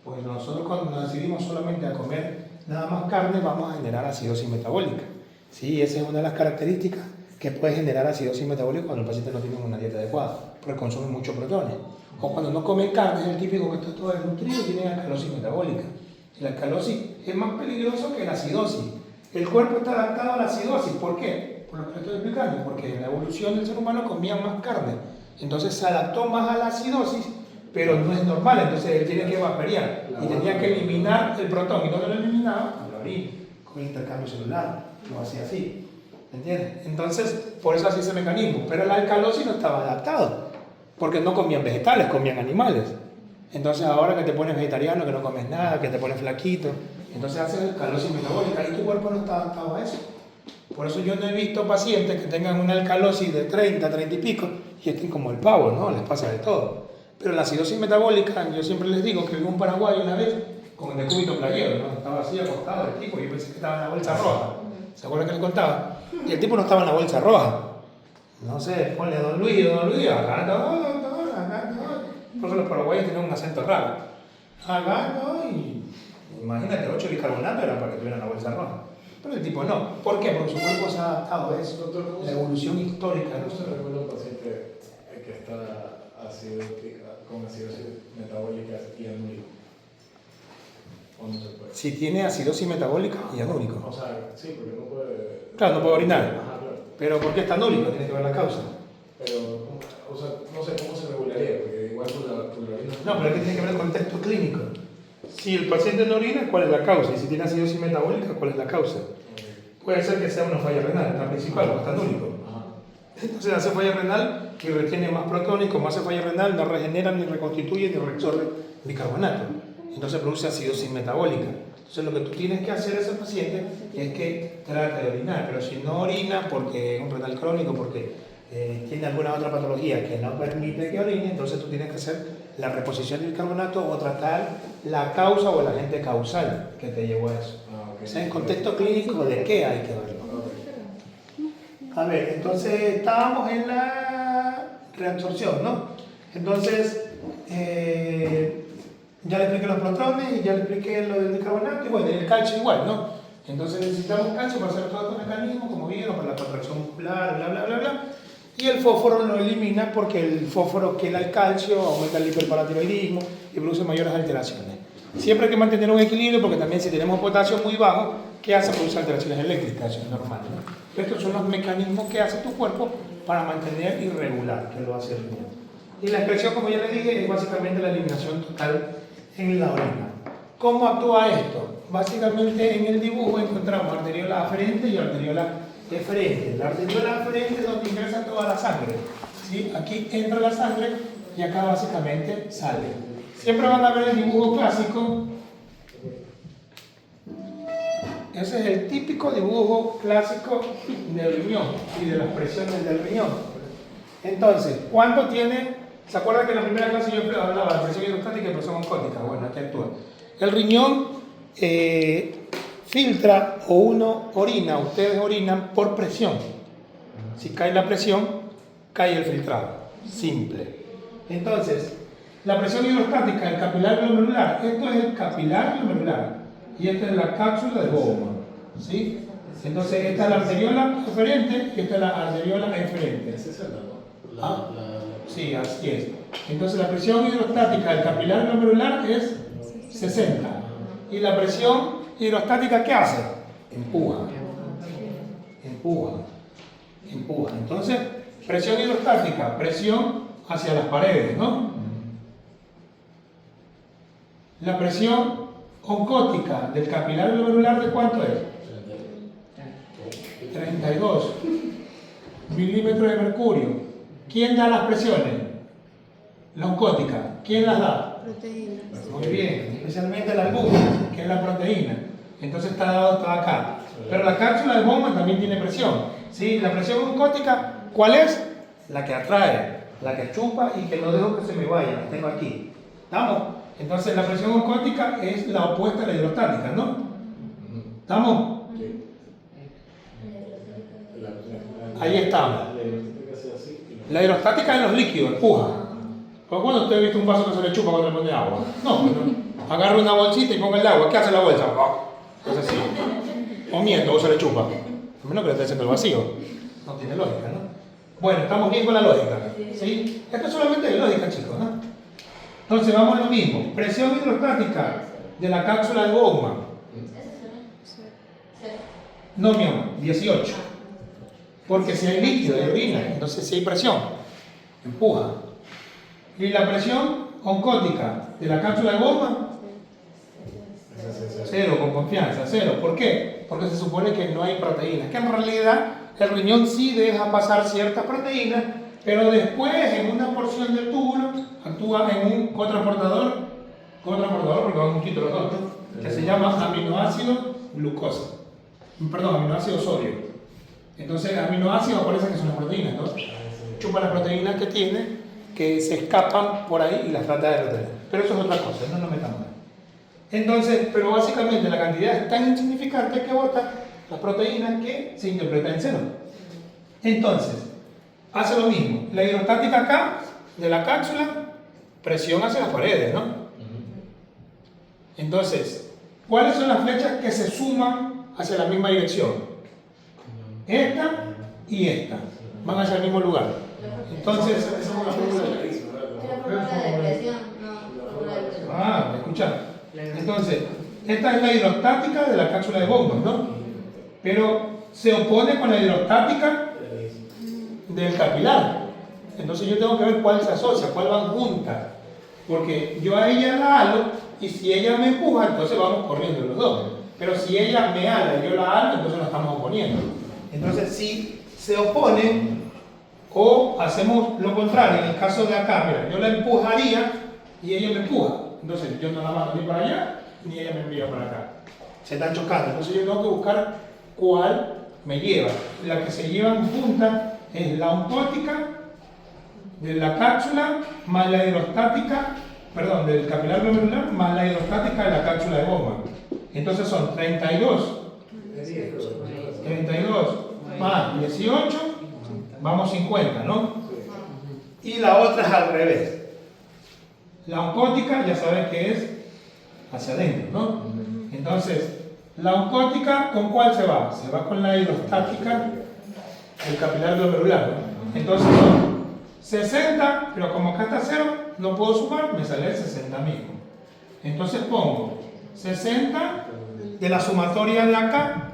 Pues nosotros cuando nos decidimos solamente a comer nada más carne, vamos a generar acidosis metabólica. Sí, esa es una de las características que puede generar acidosis metabólica cuando el paciente no tiene una dieta adecuada, porque consume muchos protones. O cuando no comen carne, es el típico que está todo desnutrido y tiene alcalosis metabólica. Y la alcalosis es más peligroso que la acidosis. El cuerpo está adaptado a la acidosis. ¿Por qué? Por lo que le estoy explicando. Porque en la evolución del ser humano comía más carne. Entonces se adaptó más a la acidosis, pero no es normal. Entonces él tiene que vapear y tenía que eliminar el protón. ¿Y dónde lo eliminaba? Con la orina, con el intercambio celular. Lo hacía así. ¿Entiendes? Entonces, por eso hacía ese mecanismo. Pero la alcalosis no estaba adaptado. Porque no comían vegetales, comían animales. Entonces ahora que te pones vegetariano, que no comes nada, que te pones flaquito, entonces haces alcalosis metabólica y tu cuerpo no está adaptado a eso. Por eso yo no he visto pacientes que tengan una alcalosis de 30, 30 y pico y estén como el pavo, ¿no? Les pasa de todo. Pero la acidosis metabólica, yo siempre les digo que vi un paraguayo una vez con el decúbito playero, ¿no? Estaba así acostado el tipo y yo pensé que estaba en la bolsa roja. ¿Se acuerdan que les contaba? Y el tipo no estaba en la bolsa roja. No sé, ponle Don Luis, acá no. Por eso los paraguayos tienen un acento raro. Acá no, y imagínate, 8 bicarbonato era para que tuvieran la bolsa roja. Pero el tipo no. ¿Por qué? Porque su cuerpo se ha adaptado a eso. La evolución histórica. ¿No se recuerda un paciente que está con acidosis metabólica y anúrico? ¿O no se puede? Si tiene acidosis metabólica y anúrico. O sea, sí, porque no puede... Claro, no puede orinar. Ajá, claro. Pero ¿por qué está anúrico? Tiene que ver la causa. Pero, o sea, no sé cómo se regularía, porque igual por la orina... No, pero es que tiene que ver el contexto clínico. Si el paciente no orina, ¿cuál es la causa? Y si tiene acidosis metabólica, ¿cuál es la causa? Puede ser que sea una falla renal, la principal, o está anúrico. Entonces hace falla renal y retiene más protones, y como hace falla renal no regenera, ni reconstituye, ni reabsorbe bicarbonato. Entonces produce acidosis metabólica. Entonces lo que tú tienes que hacer a ese paciente es que trate de orinar, pero si no orina porque es un renal crónico, porque tiene alguna otra patología que no permite que orine, entonces tú tienes que hacer la reposición del bicarbonato o tratar la causa o el agente causal que te llevó a eso. O sea, en contexto clínico, ¿de qué hay que verlo? A ver, entonces estábamos en la reabsorción, ¿no? Entonces, ya le expliqué los protones y ya le expliqué lo del bicarbonato y bueno, el calcio igual, ¿no? Entonces necesitamos calcio para hacer todos estos mecanismos, como vieron, para la contracción muscular, bla, bla, bla, bla. Y el fósforo lo elimina porque el fósforo queda el calcio, aumenta el hiperparatiroidismo y produce mayores alteraciones. Siempre hay que mantener un equilibrio porque también si tenemos potasio muy bajo, ¿qué hace? Produce alteraciones eléctricas, eso es normal, ¿no? Estos son los mecanismos que hace tu cuerpo para mantener y regular, que lo hace el riñón. Y la excreción, como ya les dije, es básicamente la eliminación total en la orina. ¿Cómo actúa esto? Básicamente en el dibujo encontramos arteriola aferente y arteriola eferente. La arteriola aferente es donde ingresa toda la sangre, ¿sí? Aquí entra la sangre y acá básicamente sale. Siempre van a ver el dibujo clásico. Ese es el típico dibujo clásico del riñón y de las presiones del riñón. Entonces, ¿cuánto tiene? ¿Se acuerdan que en la primera clase yo hablaba de presión hidrostática y presión oncótica? Bueno, aquí actúa. El riñón filtra o uno orina, ustedes orinan por presión. Si cae la presión, cae el filtrado. Simple. Entonces, la presión hidrostática del capilar glomerular, esto es el capilar glomerular y esta es la cápsula de Bowman, ¿sí? Entonces, esta es la arteriola eferente y esta es la arteriola eferente. Ese es el dato. Sí, así es. Entonces, la presión hidrostática del capilar glomerular es 60. ¿Y la presión hidrostática qué hace? Empuja. Empuja. Empuja. Entonces, presión hidrostática, presión hacia las paredes, ¿no? La presión oncótica del capilar glomerular, ¿de cuánto es? 32 milímetros de mercurio. ¿Quién da las presiones? La oncótica. ¿Quién las da? Proteínas. Muy bien, especialmente la albúmina, que es la proteína. Entonces está dado todo acá. Pero la cápsula de Bowman también tiene presión. ¿Sí? La presión oncótica, ¿cuál es? La que atrae, la que chupa y que no dejo que se me vaya, la tengo aquí. ¿Estamos? Entonces la presión oncótica es la opuesta a la hidrostática, ¿no? ¿Estamos? Sí. Ahí estamos. La hidrostática sea así y La hidrostática en los líquidos, empuja. ¿Pero cuando usted ha visto un vaso que se le chupa cuando le pone agua? No, pues no. Agarra una bolsita y ponga el agua. ¿Qué hace la bolsa? Es así. O miento, o se le chupa. A menos que le esté haciendo el vacío. No tiene lógica, ¿no? Bueno, estamos bien con la lógica. ¿Sí? Esto es solamente de lógica, chicos, ¿no? Entonces vamos a lo mismo. Presión hidrostática de la cápsula de Bowman. No, mi amor, 18. Porque si hay líquido, hay orina, entonces si hay presión, empuja. Y la presión oncótica de la cápsula de Bowman, 0, con confianza, 0. ¿Por qué? Porque se supone que no hay proteínas, que en realidad el riñón sí deja pasar ciertas proteínas, pero después en una porción del túbulo actúa en un cotransportador porque van juntitos los dos, ¿no? Que se llama aminoácido glucosa, perdón, aminoácido sodio. Entonces aminoácidos aparecen que son las proteínas, ¿no? Chupa las proteínas que tiene, que se escapan por ahí y las trata de retener. Pero eso es otra cosa, no nos metamos ahí. Entonces, pero básicamente la cantidad es tan insignificante que bota las proteínas que se interpretan en cero. Entonces, hace lo mismo. La hidrostática acá, de la cápsula, presión hacia las paredes, ¿no? Entonces, ¿cuáles son las flechas que se suman hacia la misma dirección? Esta y esta. Van hacia el mismo lugar. Entonces, esa es una fórmula de X, ¿verdad? ¿me escuchan? Entonces, esta es la hidrostática de la cápsula de Bowman, ¿no? Pero se opone con la hidrostática del capilar. Entonces yo tengo que ver cuál se asocia, cuál van juntas. Porque yo a ella la halo y si ella me empuja, entonces vamos corriendo los dos. Pero si ella me ala y yo la halo, entonces nos estamos oponiendo. Entonces si se oponen o hacemos lo contrario, en el caso de acá, mira, yo la empujaría y ella me empuja. Entonces yo no la mando ni para allá, ni ella me envía para acá. Se están chocando. Entonces yo tengo que buscar cuál me lleva. La que se llevan juntas es la oncótica de la cápsula más la hidrostática, perdón, del capilar glomerular más la hidrostática de la cápsula de Bowman. Entonces son 32 más 18, vamos 50, ¿no? Y la otra es al revés. La oncótica ya saben que es hacia adentro, ¿no? Entonces, la oncótica, ¿con cuál se va? Se va con la hidrostática del capilar glomerular, ¿no? Entonces son 60, pero como acá está 0, no puedo sumar, me sale el 60 mismo. Entonces pongo 60 de la sumatoria de acá,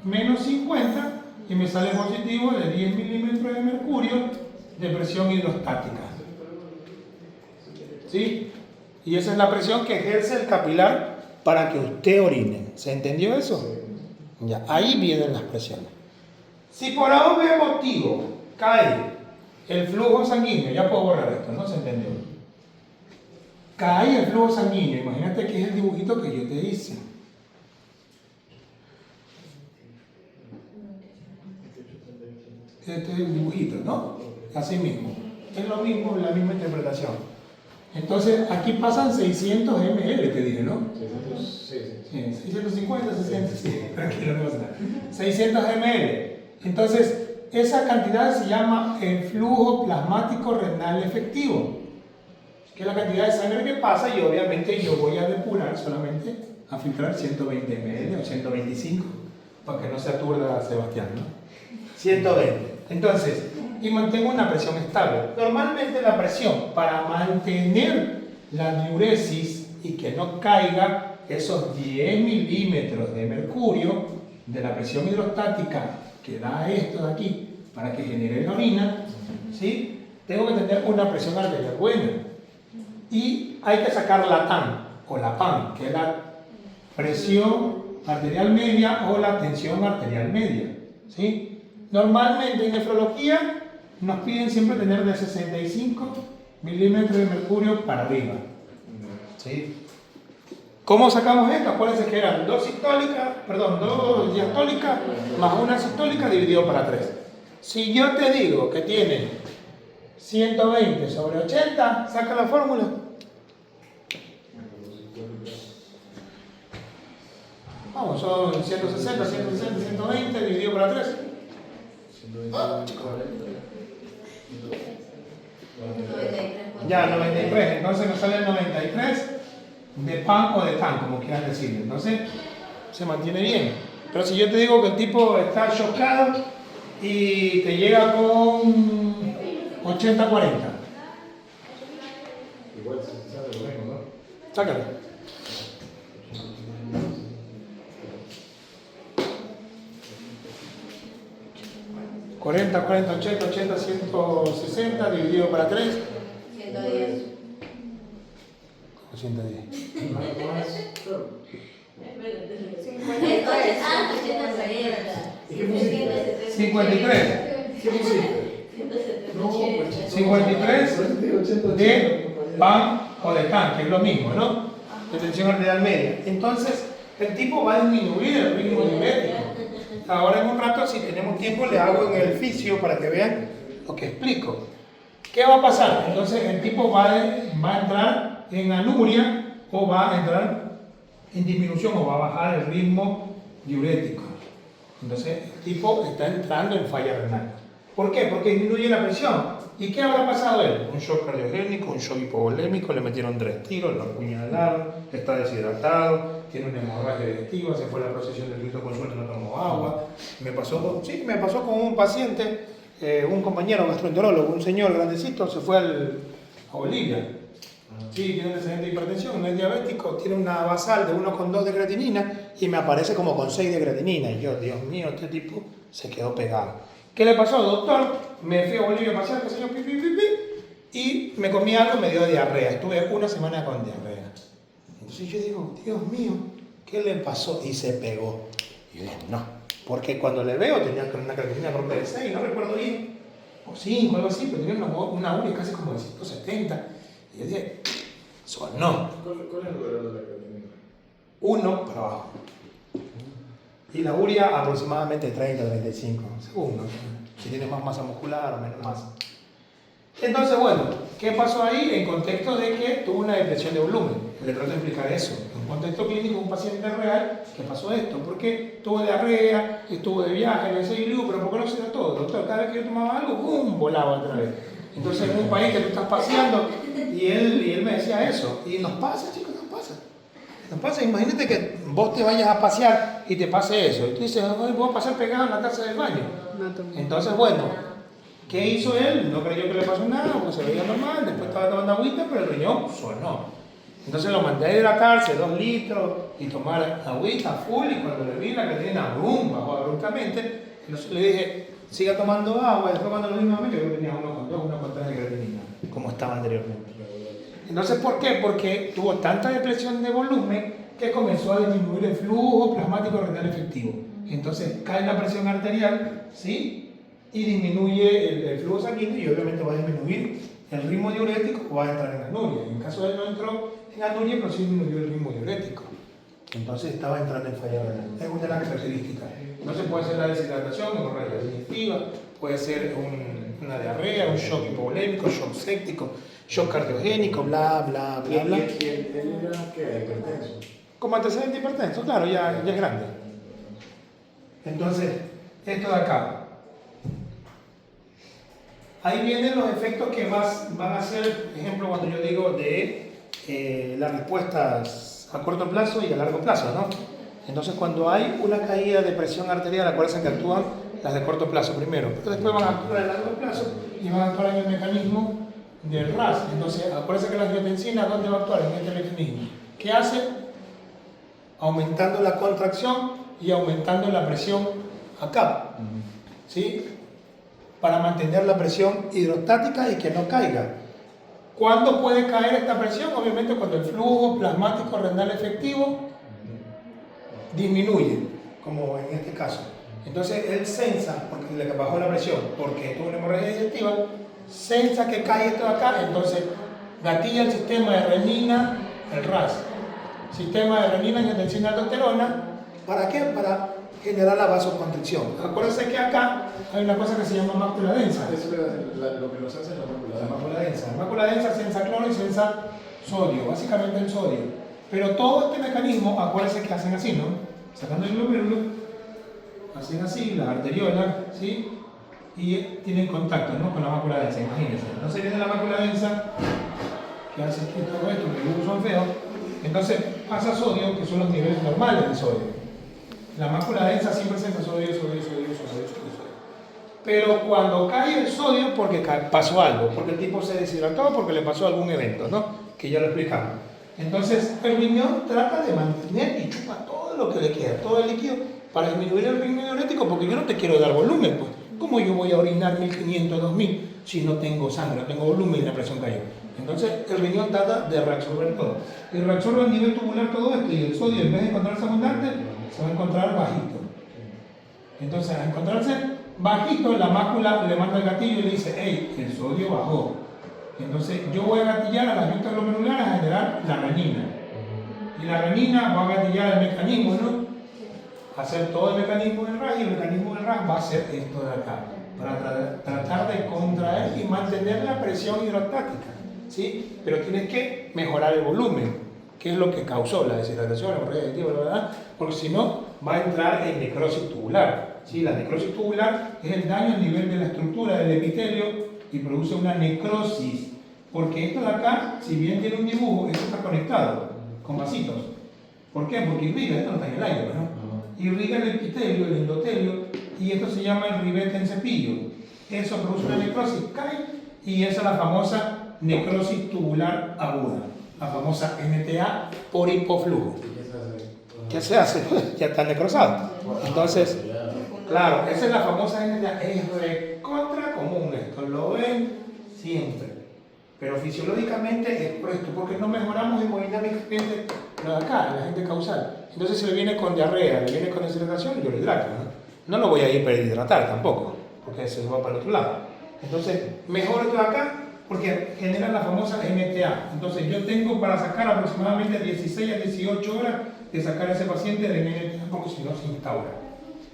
menos 50, y me sale positivo de 10 milímetros de mercurio de presión hidrostática. ¿Sí? Y esa es la presión que ejerce el capilar para que usted orine. ¿Se entendió eso? Ya, ahí vienen las presiones. Si por algún motivo cae el flujo sanguíneo, ya puedo borrar esto, ¿no? ¿Se entendió? Cae el flujo sanguíneo, imagínate que es el dibujito que yo te hice. Este es el dibujito, ¿no? Así mismo. Es lo mismo, la misma interpretación. Entonces, aquí pasan 600 ml, te dije, ¿no? 650, 600, sí, tranquilo, no pasa nada. 600 ml. Entonces, esa cantidad se llama el flujo plasmático renal efectivo, que es la cantidad de sangre que pasa, y obviamente yo voy a depurar solamente a filtrar 120 ml o 125, para que no se aturda Sebastián, ¿no? 120. Entonces, y mantengo una presión estable. Normalmente la presión, para mantener la diuresis y que no caiga esos 10 milímetros de mercurio de la presión hidrostática que da esto de aquí para que genere la orina, ¿sí? Tengo que tener una presión arterial buena. Y hay que sacar la TAN o la PAN, que es la presión arterial media o la tensión arterial media, ¿sí? Normalmente en nefrología nos piden siempre tener de 65 milímetros de mercurio para arriba, ¿sí? ¿Cómo sacamos esto? Acuérdense que eran dos diastólicas más una sistólica dividido para 3. Si yo te digo que tiene 120 sobre 80, saca la fórmula. Vamos, son 160, 160, 120 dividido para 3. Ya, 93. Entonces me sale el 93 de PAN o de TAN, como quieran decirlo. Entonces se mantiene bien. Pero si yo te digo que el tipo está chocado y te llega con 80-40. Igual se sabe lo mismo, ¿no? Sácalo. ...40, 40, 80, 80, 160... ...dividido para 3... 110. ¿Cómo 110? 53. 53 de PAN o de TAN, que es lo mismo, ¿no? De tensión arterial media. Entonces, el tipo va a disminuir el ritmo diurético. Ahora en un rato, si tenemos tiempo, le hago en el fisio para que vean lo que explico. ¿Qué va a pasar? Entonces, el tipo va a entrar en anuria o va a entrar en disminución o va a bajar el ritmo diurético. Entonces, el tipo está entrando en falla renal. ¿Por qué? Porque disminuye la presión. ¿Y qué habrá pasado él? Un shock cardiogénico, un shock hipovolémico, le metieron 3 tiros, lo apuñalaron, está deshidratado, tiene una hemorragia digestiva, se fue a la procesión del grito consuelo, no tomó agua. Me pasó con un paciente, un compañero gastroenterólogo, un señor grandecito, se fue a Bolivia. Sí, tiene un antecedente de hipertensión, no es diabético, tiene una basal de 1,2 de creatinina y me aparece como con 6 de creatinina. Y yo, Dios mío, este tipo se quedó pegado. ¿Qué le pasó, doctor? Me fui a Bolivia a pasear, y me comí algo y me dio diarrea. Estuve una semana con diarrea. Entonces yo digo, Dios mío, ¿qué le pasó? Y se pegó. Y yo dije, no, porque cuando le veo tenía una creatinina propia de 6, no recuerdo bien, o 5, algo así, pero tenía una urea casi como de 170. Y yo dije, sonó. ¿Cuál es el valor de la creatinina? 1 para abajo. Y la urea aproximadamente 30-35 segundos. Si tiene más masa muscular o menos masa. Entonces, bueno, ¿qué pasó ahí? En contexto de que tuvo una depresión de volumen. Le trato de explicar eso. En un contexto clínico, un paciente real, ¿qué pasó esto? Porque tuvo diarrea, estuvo de viaje, le decía, pero ¿por qué no se da todo? Doctor, cada vez que yo tomaba algo, ¡bum!, volaba otra vez. Entonces, en un país que tú estás paseando, y él me decía eso. Y nos pasa, chicos, nos pasa. Nos pasa, imagínate que vos te vayas a pasear y te pase eso. Y tú dices, hoy voy a pasar pegado en la taza del baño. Entonces, bueno, ¿qué hizo él? No creyó que le pasó nada, pues se veía normal, después estaba tomando agüita, pero el riñón sonó. Entonces lo mandé a hidratarse 2 litros y tomar agüita full, y cuando le vi la creatinina, ¡bum!, bajó abruptamente. Entonces le dije, siga tomando agua, y después cuando lo vi nuevamente, yo tenía 1,2, 1,3 de creatinina, como estaba anteriormente. Entonces, ¿por qué? Porque tuvo tanta depresión de volumen que comenzó a disminuir el flujo plasmático renal efectivo. Entonces cae la presión arterial, ¿sí? Y disminuye el flujo sanguíneo y obviamente va a disminuir el ritmo diurético o va a entrar en anuria. En caso de él no entró en anuria, pero sí disminuyó el ritmo diurético. Entonces estaba entrando en falla renal. Es una de las características. Entonces puede ser la deshidratación, hemorragia digestiva, puede ser una diarrea, un shock hipovolémico, shock séptico, shock cardiogénico, bla, bla, bla, bla. ¿Y él era qué? ¿Hipertenso? Como antecedente hipertenso, claro, ya es grande. Entonces, esto de acá. Ahí vienen los efectos que van a ser, por ejemplo, cuando yo digo de las respuestas a corto plazo y a largo plazo, ¿no? Entonces, cuando hay una caída de presión arterial, acuérdense que actúan las de corto plazo primero, pero después van a actuar a largo plazo y van a actuar en el mecanismo del RAS. Entonces, acuérdense que la angiotensina, ¿dónde va a actuar? En este mecanismo. ¿Qué hace? Aumentando la contracción y aumentando la presión acá, ¿sí? Para mantener la presión hidrostática y que no caiga. ¿Cuándo puede caer esta presión? Obviamente cuando el flujo plasmático renal efectivo disminuye, como en este caso. Entonces él sensa, porque le bajó la presión, porque tuvo una hemorragia digestiva, sensa que cae esto de acá, entonces gatilla el sistema de renina, el RAS. Sistema de renina, angiotensina, aldosterona. ¿Para qué? Para generar la vasoconstricción. Acuérdense que acá hay una cosa que se llama mácula densa. Eso es lo que nos hace la mácula densa. La mácula densa sensa cloro y sensa sodio, básicamente el sodio. Pero todo este mecanismo, acuérdense que hacen así, ¿no? Sacando el glomérulo, hacen así, las arteriolas, ¿sí? Y tienen contacto, ¿no? Con la mácula densa, imagínense. Entonces viene la mácula densa, que hace aquí todo esto, que los dibujos son feos. Entonces pasa sodio, que son los niveles normales de sodio. La mácula densa siempre presenta sodio. Pero cuando cae el sodio, porque pasó algo, porque el tipo se deshidrató, porque le pasó algún evento, ¿no? Que ya lo explicamos. Entonces el riñón trata de mantener y chupa todo lo que le queda, todo el líquido, para disminuir el ritmo diurético, porque yo no te quiero dar volumen, pues. ¿Cómo yo voy a orinar 1500, 2000 si no tengo sangre, no tengo volumen y la presión cayó? Entonces el riñón trata de reabsorber todo. Y reabsorbe a nivel tubular todo esto, y el sodio, en vez de encontrarse abundante, se va a encontrar bajito. Entonces, al encontrarse bajito, la mácula le manda el gatillo y le dice, hey, el sodio bajó. Entonces, yo voy a gatillar a las juntas glomerulares a generar la renina. Y la renina va a gatillar el mecanismo, ¿no? Hacer todo el mecanismo del RAS, y el mecanismo del RAS va a hacer esto de acá, para tratar de contraer y mantener la presión hidrostática, ¿sí? Pero tienes que mejorar el volumen, que es lo que causó la deshidratación, la hemorragia digestiva, ¿verdad? Porque si no, va a entrar en necrosis tubular. ¿Sí? La necrosis tubular es el daño a nivel de la estructura del epitelio y produce una necrosis. Porque esto de acá, si bien tiene un dibujo, esto está conectado con vasitos. ¿Por qué? Porque irriga, esto no está en el aire, ¿no? Irriga el epitelio, el endotelio, y esto se llama el ribete en cepillo. Eso produce una necrosis, cae, y esa es la famosa necrosis tubular aguda, la famosa NTA por hipoflujo. ¿Qué se hace? Ya está necrosado. Entonces, claro, esa es la famosa NTA, es recontra común esto, lo ven siempre. Pero fisiológicamente es por esto, porque no mejoramos hemodinámicamente lo de acá, la gente causal. Entonces se le viene con diarrea, le viene con deshidratación, yo lo hidrato, ¿no? No lo voy a hiperhidratar tampoco, porque se va para el otro lado. Entonces, mejor esto de acá, porque genera la famosa NTA. Entonces yo tengo para sacar aproximadamente 16 a 18 horas de sacar a ese paciente de NTA, porque si no se instaura.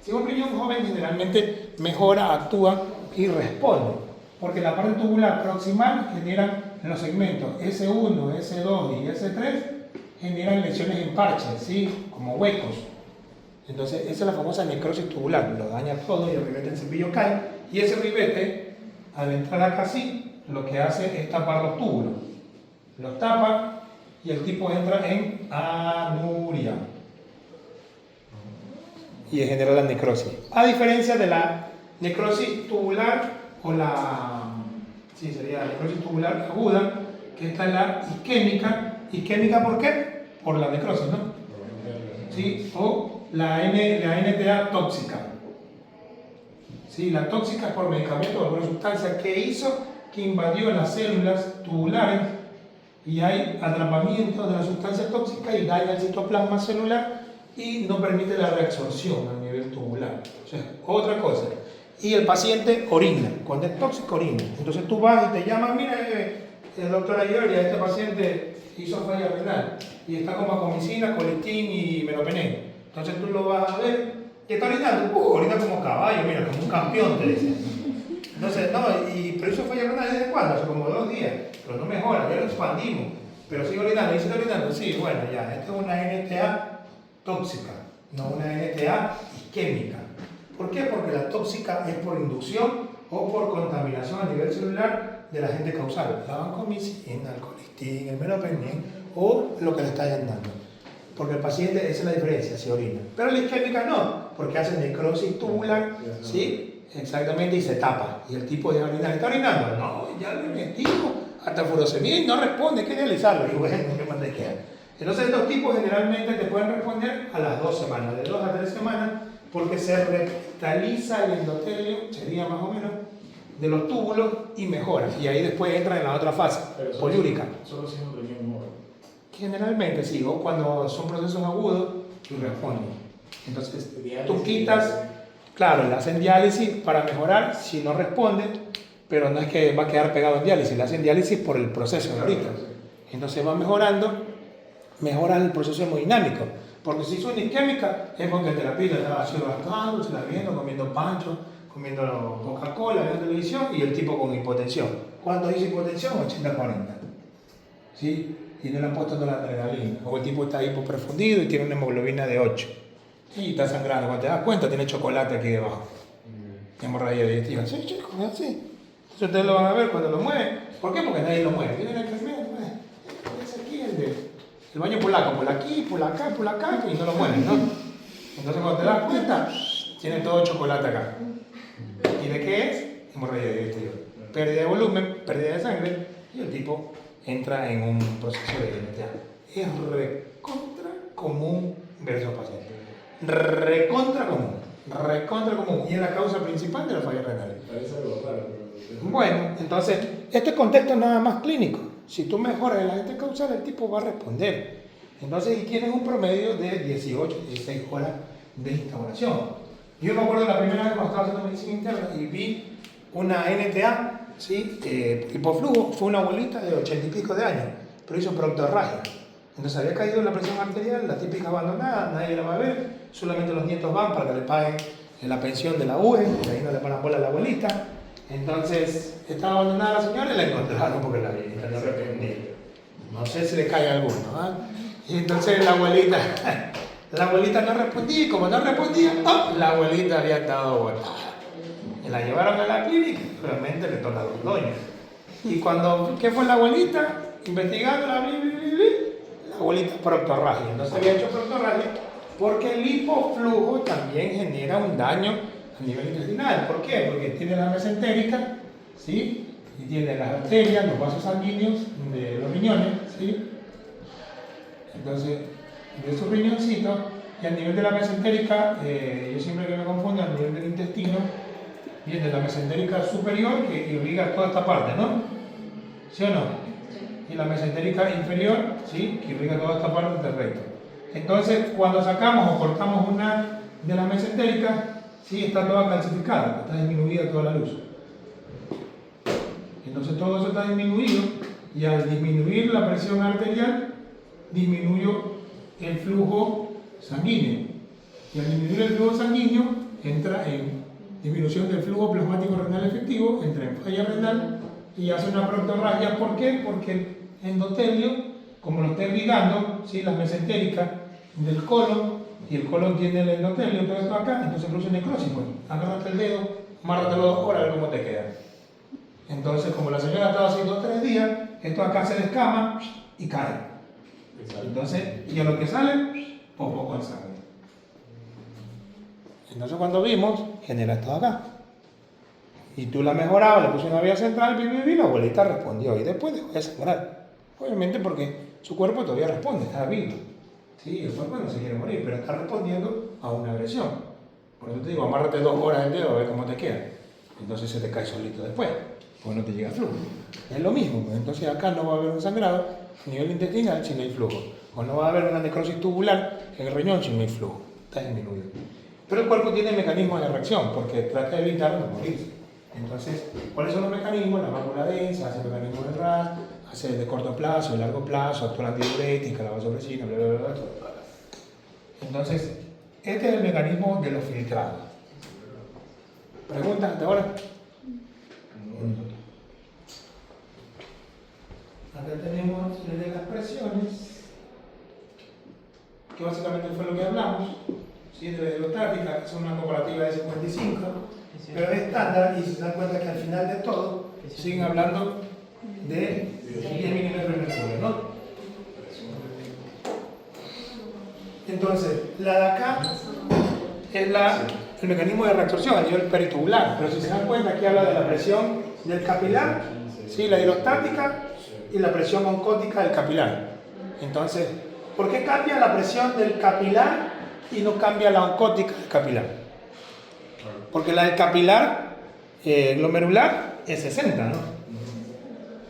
Si un riñón joven generalmente mejora, actúa y responde. Porque la parte tubular proximal generan en los segmentos S1, S2 y S3 generan lesiones en parches, ¿sí? Como huecos. Entonces esa es la famosa necrosis tubular, lo daña todo y el ribete en cepillo cae. Y ese ribete, al entrar acá así, lo que hace es tapar los túbulos. Los tapa y el tipo entra en anuria. Y genera la necrosis. A diferencia de la necrosis tubular, o sería la necrosis tubular aguda, que esta es la isquémica. ¿Isquémica por qué? Por la necrosis, ¿no? ¿Sí? O la NTA tóxica. ¿sí? La tóxica es por medicamento o alguna sustancia que hizo que invadió las células tubulares y hay atrapamiento de la sustancia tóxica y daña el citoplasma celular y no permite la reabsorción a nivel tubular. O sea, otra cosa. Y el paciente orina, cuando es tóxico orina. Entonces tú vas y te llamas, mira, doctora Giorgia, este paciente hizo falla renal y está con vancomicina, colistin y meropenem. Entonces tú lo vas a ver y está orinando, orina como caballo, mira, como un campeón, te dicen. Entonces, no, pero hizo falla renal ¿desde cuándo? Hace como 2 días, pero no mejora, ya lo expandimos. Pero sigue orinando, ¿y sigue orinando? Sí, bueno, ya, esta es una NTA tóxica, no una NTA isquémica. ¿Por qué? Porque la tóxica es por inducción o por contaminación a nivel celular del agente causal, la vancomicina, el colistin, el meropenem o lo que le está dando. Porque el paciente, esa es la diferencia, si orina. Pero la isquémica no, porque hace necrosis tubular, ¿sí? Exactamente, y se tapa. Y el tipo de orinar, ¿está orinando? No, ya lo investigo, hasta furosemida no responde, hay que dializarlo. Y bueno, qué mantequilla. Entonces estos tipos generalmente te pueden responder a las 2 semanas, de 2 a 3 semanas, porque se revitaliza el endotelio, sería más o menos, de los túbulos y mejora. Y ahí después entra en la otra fase, poliúrica. Solo si no tenía un móvil. Generalmente sí, o cuando son procesos agudos, tú respondes. Entonces tú quitas, claro, le hacen diálisis para mejorar si no responde, pero no es que va a quedar pegado en diálisis, le hacen diálisis por el proceso de ahorita. Entonces va mejorando, mejora el proceso hemodinámico. Porque si hizo una isquémica, es porque el terapeuta estaba haciendo gastando, se la viendo, comiendo pancho, comiendo Coca-Cola, viendo televisión y el tipo con hipotensión. ¿Cuánto dice hipotensión? 80-40. ¿Sí? Y no le han puesto toda la adrenalina. O el tipo está hipoperfundido y tiene una hemoglobina de 8. Y está sangrando. Cuando te das cuenta, tiene chocolate aquí debajo. Hemorragia digestiva. Sí, chicos, es así. Entonces ustedes lo van a ver cuando lo mueven. ¿Por qué? Porque nadie lo mueve. Viene la enfermera, es aquí el baño polaco, por aquí, por acá, y no lo mueven, ¿no? Entonces cuando te das cuenta, tiene todo chocolate acá. ¿Y de qué es? Hemorragia digestiva. Pérdida de volumen, pérdida de sangre, y el tipo entra en un proceso de NTA. Es recontra común ver esos pacientes. Recontra común. Y es la causa principal de la falla renal. Parece algo raro, pero... Bueno, entonces, este contexto es nada más clínico. Si tú mejoras el agente causal, el tipo va a responder. Entonces, y tienes un promedio de 18, 16 horas de instauración. Yo me acuerdo la primera vez cuando estaba haciendo medicina interna y vi una NTA, ¿sí? Hipoflujo, fue una abuelita de 80 y pico de años, pero hizo proctorragia. Entonces había caído la presión arterial, la típica abandonada, nadie la va a ver, solamente los nietos van para que le paguen la pensión de la UE, y ahí no le paran bola a la abuelita. Entonces estaba abandonada la señora y la encontraron porque la abuelita no respondía. No sé si le cae a alguno, ¿eh? Y entonces la abuelita no respondía, y como no respondía, la abuelita había estado botada. Y la llevaron a la clínica, realmente le toca a los dueños. Y cuando, ¿qué fue la abuelita? Investigando la abuelita proctorragia. No se había hecho proctorragia porque el hipoflujo también genera un daño a nivel intestinal. ¿Por qué? Porque tiene la mesentérica, ¿sí? Y tiene las arterias, los vasos sanguíneos de los riñones, ¿sí? Entonces, de esos riñoncitos, y a nivel de la mesentérica, yo siempre que me confundo, a nivel del intestino, viene la mesentérica superior que irriga toda esta parte, ¿no? ¿Sí o no? Y la mesentérica inferior, ¿sí? Que irriga toda esta parte del recto. Entonces, cuando sacamos o cortamos una de las mesentéricas, sí, está toda calcificada, está disminuida toda la luz. Entonces todo eso está disminuido y al disminuir la presión arterial, disminuyo el flujo sanguíneo. Y al disminuir el flujo sanguíneo, entra en disminución del flujo plasmático renal efectivo, entra en falla renal y hace una proctorragia. ¿Por qué? Porque el endotelio, como lo está irrigando, ¿sí? Las mesentéricas del colon, y el colon tiene el endotelio, todo esto acá, entonces produce necrosis. Pues, agárrate el dedo, márratelo 2 horas, a ver cómo te queda. Entonces, como la señora estaba así 2 o 3 días, esto acá se descama y cae. Entonces, y a lo que sale, poco con sangre. Entonces, cuando vimos, genera esto acá. Y tú la mejorabas, le puse una vía central, la abuelita respondió. Y después dejó de sangrar. Obviamente porque su cuerpo todavía responde, está vivo. Sí, el cuerpo no se quiere morir, pero está respondiendo a una agresión. Por eso te digo, amárrate 2 horas el dedo a ver cómo te queda. Entonces se te cae solito después, porque no te llega flujo. Es lo mismo, pues. Entonces acá no va a haber un sangrado a nivel intestinal si no hay flujo. O no va a haber una necrosis tubular en el riñón si no hay flujo. Está disminuido. Pero el cuerpo tiene mecanismos de reacción porque trata de evitar no morirse. Entonces, ¿cuáles son los mecanismos? La mácula densa, hace mecanismos de RAS, hace de corto plazo, de largo plazo, actúa antidiurética, la vasopresina, bla, bla, bla, bla, todo. Entonces, este es el mecanismo de los filtrados. ¿Preguntas hasta ahora? Acá tenemos el de las presiones, que básicamente fue lo que hablamos, ¿sí? De la hidrostática, que son una comparativa de 55, pero es estándar y se dan cuenta que al final de todo siguen hablando de 10 milímetros de mercurio, ¿no? Entonces, la de acá es el mecanismo de reabsorción a nivel peritubular, pero si se dan cuenta aquí habla de la presión del capilar, ¿sí? La hidrostática y la presión oncótica del capilar. Entonces, ¿por qué cambia la presión del capilar y no cambia la oncótica del capilar? Porque la del capilar glomerular es 60, ¿no?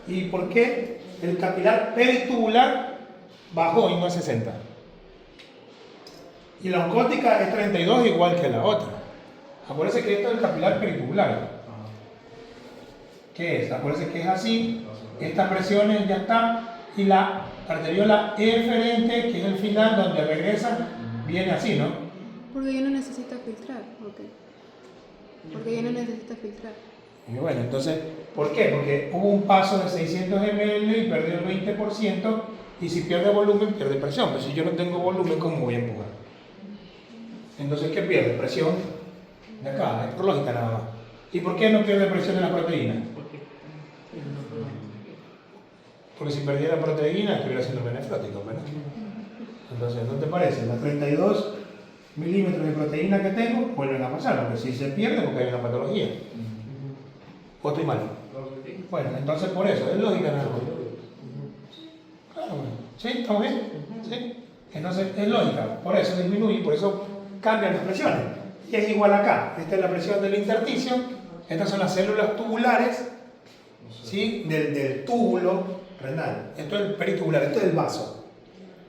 ¿Y por qué el capilar peritubular bajó y no es 60? Y la oncótica es 32 igual que la otra. Acuérdense que esto es el capilar peritubular. ¿Qué es? Acuérdense que es así. Estas presiones ya están. Y la arteriola eferente, que es el final donde regresa, viene así, ¿no? Porque ya no necesita filtrar, ok. Porque ya no necesita filtrar. Y bueno, entonces, ¿por qué? Porque hubo un paso de 600 ml y perdió el 20%. Y si pierde volumen, pierde presión. Pero si yo no tengo volumen, ¿cómo voy a empujar? Entonces, ¿qué pierde? Presión de acá, es por lógica nada más. ¿Y por qué no pierde presión en la proteína? Porque si perdiera proteína estuviera siendo benefrótico, ¿verdad? Entonces, ¿no te parece? Las 32 milímetros de proteína que tengo vuelven a pasar, porque si se pierde porque hay una patología. ¿O estoy mal? Bueno, entonces por eso, es lógica nada más. Claro, bueno. ¿Sí? ¿Estamos bien? ¿Sí? Entonces, es lógica, por eso disminuye, por eso cambian las presiones. Y es igual acá. Esta es la presión del intersticio. Estas son las células tubulares, ¿sí? del túbulo renal. Esto es el peritubular, esto es el vaso.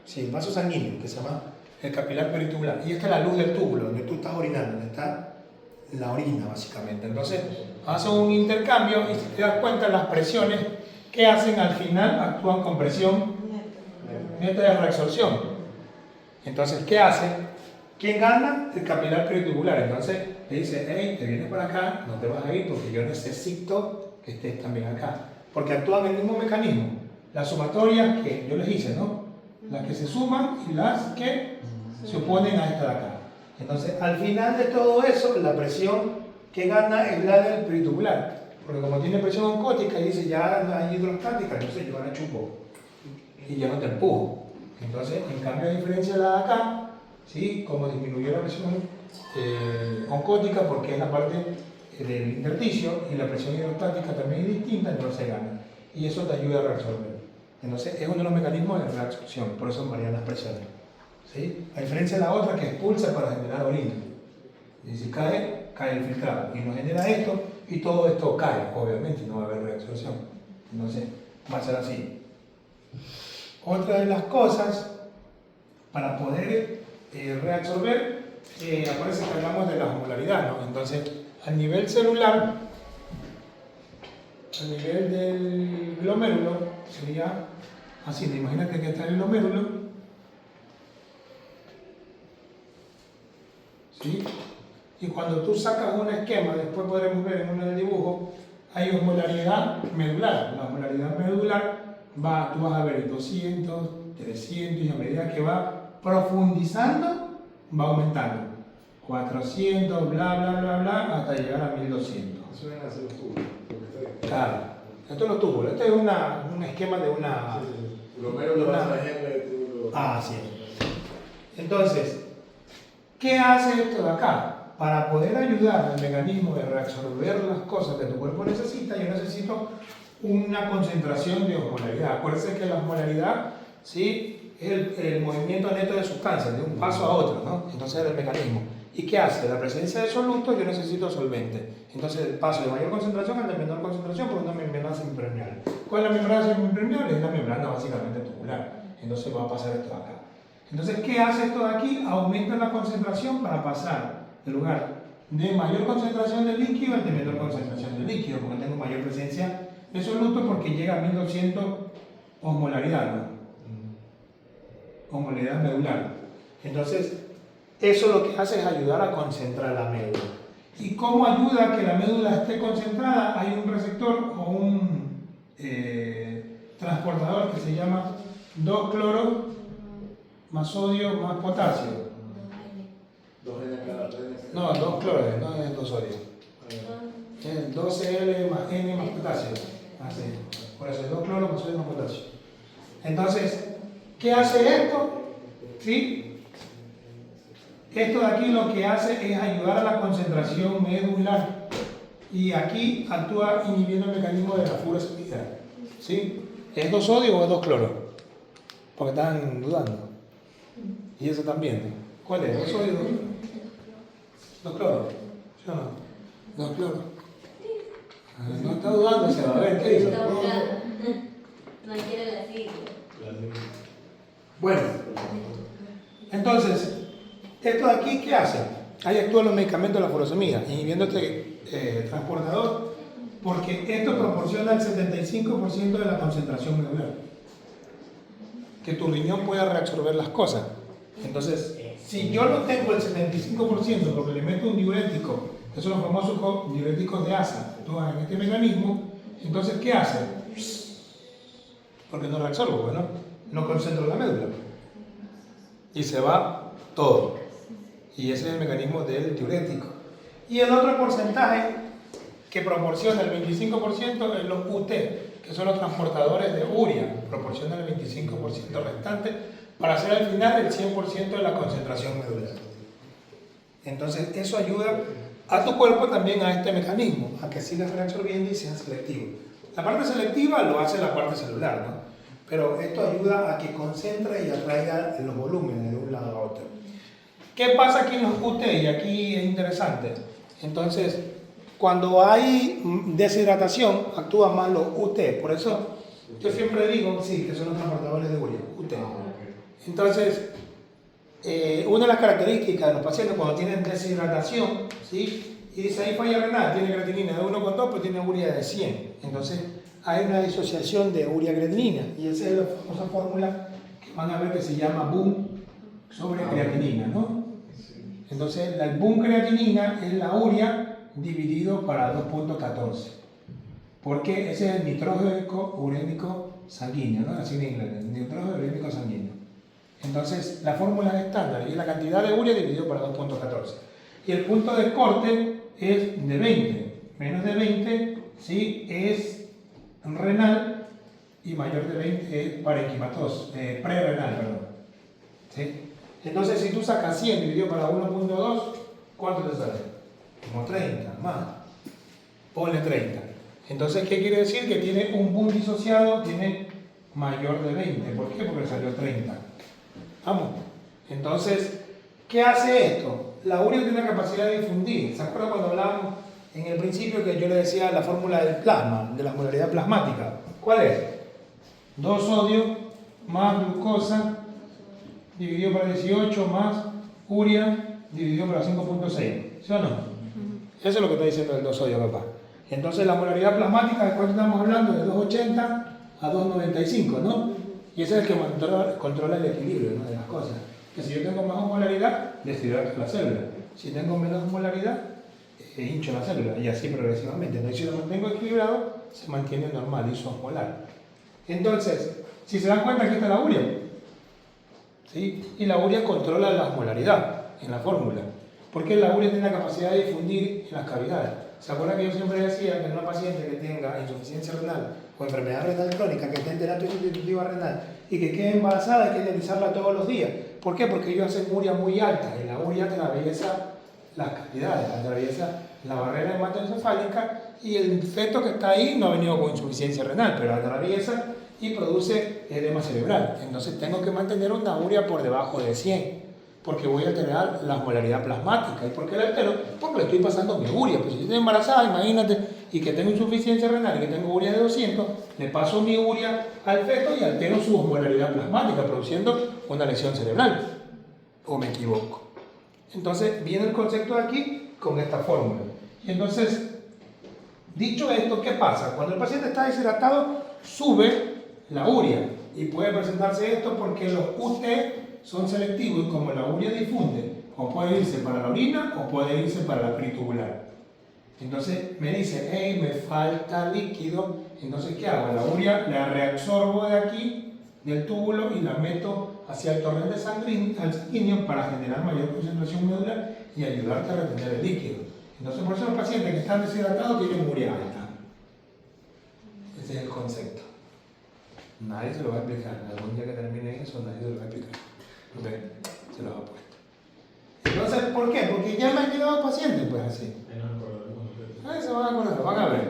Sí, el vaso sanguíneo, que se llama el capilar peritubular. Y esta es la luz del túbulo, donde tú estás orinando, donde está la orina, básicamente. Entonces, hace un intercambio y si te das cuenta, las presiones que hacen al final actúan con presión neta de reabsorción. Entonces, ¿qué hace? ¿Quién gana? El capilar peritubular. Entonces le dice, hey, te vienes para acá, no te vas a ir porque yo necesito que estés también acá. Porque actúan el mismo mecanismo. Las sumatorias que yo les hice, ¿no? Las que se suman y las que se oponen a esta de acá. Entonces, al final de todo eso, la presión que gana es la del peritubular. Porque como tiene presión oncótica y dice, ya no hay hidrostática, entonces yo la chupo y ya no te empujo. Entonces, en cambio, a diferencia de la de acá, ¿sí? Como disminuyó la presión oncótica porque es la parte del intersticio y la presión hidrostática también es distinta, entonces gana. Y eso te ayuda a reabsorber. Entonces es uno de los mecanismos de reabsorción, por eso varían las presiones. ¿Sí? A diferencia de la otra que expulsa para generar orina. Y si cae, cae el filtrado y nos genera esto y todo esto cae, obviamente, y no va a haber reabsorción. Entonces va a ser así. Otra de las cosas para poder reabsorber, acuérdense que hablamos de la osmolaridad, ¿no? Entonces, a nivel celular, a nivel del glomérulo, sería así, imagínate que está el glomérulo, ¿sí? Y cuando tú sacas un esquema, después podremos ver en uno del dibujo, hay osmolaridad medular. La osmolaridad medular tú vas a ver 200, 300 y a medida que va profundizando, va aumentando. 400, bla, bla, bla, bla, hasta llegar a 1200. Eso viene a ser los tubos. Claro. Esto es los túbulos. Este es un esquema de una... Glomérulo vasovaginal de túbulo. Ah, sí. Entonces, ¿qué hace esto de acá? Para poder ayudar al mecanismo de reabsorber las cosas que tu cuerpo necesita, yo necesito una concentración de osmolaridad. Acuérdense que la osmolaridad, ¿sí?, es el movimiento neto de sustancias, de un paso a otro, ¿no? Entonces es el mecanismo. ¿Y qué hace? La presencia de soluto, yo necesito solvente. Entonces paso de mayor concentración a de menor concentración por una membrana semipermeable. ¿Cuál es la membrana semipermeable? Es la membrana básicamente tubular. Entonces va a pasar esto acá. Entonces, ¿qué hace esto de aquí? Aumenta la concentración para pasar del lugar de mayor concentración de líquido al de menor concentración de líquido, porque tengo mayor presencia de soluto porque llega a 1200 osmolaridad, ¿no? Osmolaridad medular. Entonces, eso lo que hace es ayudar a concentrar la médula. ¿Y cómo ayuda a que la médula esté concentrada? Hay un receptor o un transportador que se llama 2-cloro más sodio más potasio. 2N cada 3N. No, 2 cloro, no es 2 sodio. Es 2Cl más N más potasio. Así. Por eso es 2 cloro más sodio más potasio. Entonces, ¿qué hace esto? ¿Sí? Esto de aquí lo que hace es ayudar a la concentración medular. Y aquí actúa inhibiendo el mecanismo de la furosemida. ¿Sí? ¿Es 2 sodio o es 2 cloro? Porque están dudando. Y eso también. ¿Cuál es? ¿2 sodio o 2 cloro? 2 cloro. ¿Sí o no? 2 cloro. No está dudando, se va a ver. ¿Qué dice? No quiere la sigla. Bueno. Entonces, esto de aquí, ¿qué hace? Ahí actúan los medicamentos de la furosemida, inhibiendo este transportador, porque esto proporciona el 75% de la concentración medular. Que tu riñón pueda reabsorber las cosas. Entonces, si yo no tengo el 75% porque le meto un diurético, que son los famosos diuréticos de asa, actúan en este mecanismo, entonces, ¿qué hace? Porque no reabsorbo, ¿no? No concentro la médula. Y se va todo. Y ese es el mecanismo del diurético. Y el otro porcentaje que proporciona el 25% es los UT, que son los transportadores de urea, proporcionan el 25% restante para hacer al final el 100% de la concentración medular. Entonces, eso ayuda a tu cuerpo también a este mecanismo, a que sigas reabsorbiendo y sean selectivos. La parte selectiva lo hace la parte celular, ¿no? Pero esto ayuda a que concentre y atraiga los volúmenes de un lado a otro. ¿Qué pasa aquí en los UT? Y aquí es interesante. Entonces, cuando hay deshidratación, actúan más los UT. Por eso yo siempre digo, sí, que son los transportadores de urea, UT. Entonces, una de las características de los pacientes cuando tienen deshidratación, ¿sí? Y dice ahí falla renal, tiene creatinina de 1,2, pero tiene urea de 100. Entonces, hay una disociación de urea-creatinina. Y esa es la famosa fórmula que van a ver que se llama BUN sobre creatinina, ¿no? Entonces, el BUN creatinina es la urea dividido para 2.14. Porque ese es el nitrógeno urémico sanguíneo, ¿no? Así en inglés, el nitrógeno urémico sanguíneo. Entonces, la fórmula es estándar y la cantidad de urea dividido para 2.14. Y el punto de corte es de 20. Menos de 20, ¿sí? Es renal y mayor de 20 es parenquimatoso, prerrenal, perdón. ¿Sí? Entonces, si tú sacas 100 dividido para 1.2, ¿cuánto te sale? Como 30, más. Ponle 30. Entonces, ¿qué quiere decir? Que tiene un BUN disociado, tiene mayor de 20. ¿Por qué? Porque salió 30. Vamos. Entonces, ¿qué hace esto? La urea tiene una capacidad de difundir. ¿Se acuerdan cuando hablábamos en el principio que yo le decía la fórmula del plasma, de la molaridad plasmática? ¿Cuál es? 2 sodio más glucosa dividido por 18 más urea dividido por 5.6. ¿Sí o no? Eso es lo que está diciendo el 2 sodio, papá. Entonces la molaridad plasmática, ¿de cuánto estamos hablando? De 280 a 295, ¿no? Y ese es el que controla el equilibrio, ¿no? De las cosas. Que si yo tengo más molaridad, deshidrato la célula. Si tengo menos molaridad, hincho la célula. Y así progresivamente. Entonces, si lo mantengo equilibrado, se mantiene normal, isomolar. Entonces, si se dan cuenta, aquí está la urea. ¿Sí? Y la urea controla la osmolaridad en la fórmula. Porque la urea tiene la capacidad de difundir en las cavidades. ¿Se acuerdan que yo siempre decía que en una paciente que tenga insuficiencia renal o enfermedad renal crónica, que esté en terapia sustitutiva renal y que quede embarazada, hay que dializarla todos los días? ¿Por qué? Porque ellos hacen urea muy alta y la urea atraviesa las cavidades, atraviesa la barrera hematoencefálica y el feto que está ahí no ha venido con insuficiencia renal, pero atraviesa y produce edema cerebral. Entonces tengo que mantener una urea por debajo de 100. porque voy a alterar la osmolaridad plasmática. ¿Y por qué la altero? Porque le estoy pasando mi urea. Pues si estoy embarazada, imagínate, y que tengo insuficiencia renal y que tengo urea de 200, le paso mi urea al feto y altero su osmolaridad plasmática, produciendo una lesión cerebral. ¿O me equivoco? Entonces viene el concepto de aquí con esta fórmula. Y entonces, dicho esto, ¿qué pasa? Cuando el paciente está deshidratado, sube la urea. Y puede presentarse esto porque los UT son selectivos y como la urea difunde, o puede irse para la orina o puede irse para la peritubular. Entonces me dice, hey, me falta líquido. Entonces, ¿qué hago? La urea la reabsorbo de aquí, del túbulo, y la meto hacia el torrente sanguíneo para generar mayor concentración medular y ayudarte a retener el líquido. Entonces, por eso los pacientes que están deshidratados tienen urea alta. Ese es el concepto. Nadie se lo va a explicar. Algún día que termine eso, nadie se lo va a explicar. Entonces, se los ha puesto. Entonces, ¿por qué? Porque ya me han llegado pacientes, pues así. Ahí se van a acordar, lo van a ver.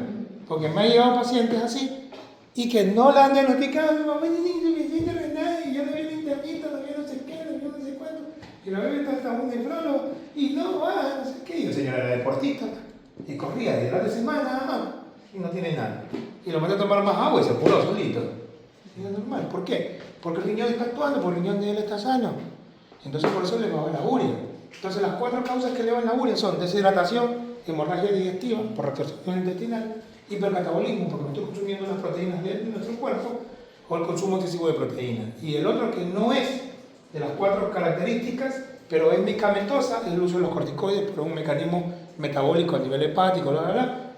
Porque me han llegado pacientes así y que no la han diagnosticado. Mi mamá tiene insuficiencia renal y yo le vi un internito, le vi no sé qué, le vi no sé cuánto. Y la bebé está un nefrólogo y no va, no sé qué. Y el señor era deportista y corría de la semana nada más y no tiene nada. Y lo mete a tomar más agua y se apuró solito. Y es normal. ¿Por qué? Porque el riñón está actuando, porque el riñón de él está sano. Entonces por eso le va la urea. Entonces las 4 causas que elevan la urea son deshidratación, hemorragia digestiva por retorsión intestinal, hipercatabolismo porque no estoy consumiendo las proteínas de nuestro cuerpo, o el consumo excesivo de proteínas. Y el otro que no es de las 4 características, pero es medicamentosa, es el uso de los corticoides por un mecanismo metabólico a nivel hepático,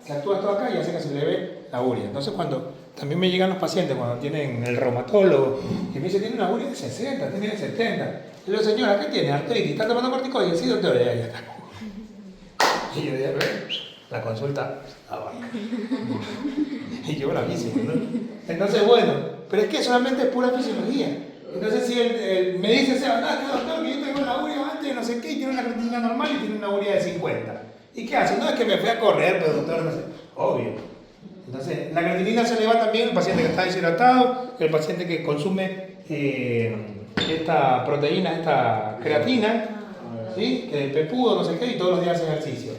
que actúa esto acá y hace que se eleve la urea. Entonces cuando también me llegan los pacientes cuando tienen el reumatólogo y me dice, tiene una urea de 60, tiene de 70. Y le digo, señora, ¿qué tiene? Artritis, ¿está tomando corticoides? Sí, doctor, ya está. Y yo dije, la consulta abajo. Y yo la hice, ¿no? Entonces, bueno, pero es que solamente es pura fisiología. Entonces, si él me dice, doctor, que yo tengo la urea antes, no sé qué, y tiene una creatinina normal y tiene una urea de 50. ¿Y qué hace? No, es que me fui a correr, pero doctor, no sé. Obvio. Entonces, la creatinina se eleva también el paciente que está deshidratado, el paciente que consume esta proteína, esta creatina, ¿sí? Que el pepudo, no sé qué, y todos los días hace ejercicio.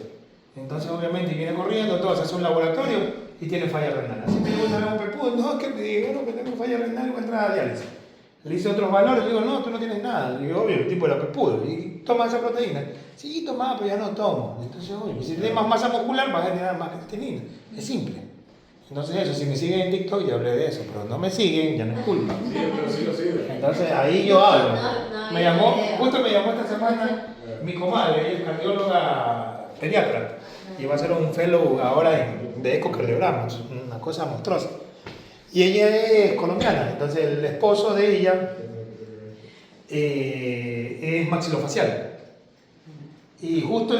Entonces, obviamente, viene corriendo, entonces hace un laboratorio y tiene falla renal. Así que le gusta un pepudo, no, es que me dijeron que tengo falla renal y voy a entrar a diálisis. Le hice otros valores, le digo, no, tú no tienes nada. Le digo, obvio, el tipo era pepudo. ¿Y toma esa proteína? Sí, toma, pero ya no tomo. Entonces, obvio, si tienes más masa muscular, vas a generar más creatinina. Es simple. Entonces eso, si me siguen en TikTok ya hablé de eso, pero no me siguen, ya no es culpa. Sí, pero sí lo sigue. Entonces ahí yo hablo. Me llamó, Justo me llamó esta semana mi comadre, ella es cardióloga pediatra, y va a hacer un fellow ahora de ecocardiogramas, una cosa monstruosa. Y ella es colombiana, entonces el esposo de ella es maxilofacial. Y justo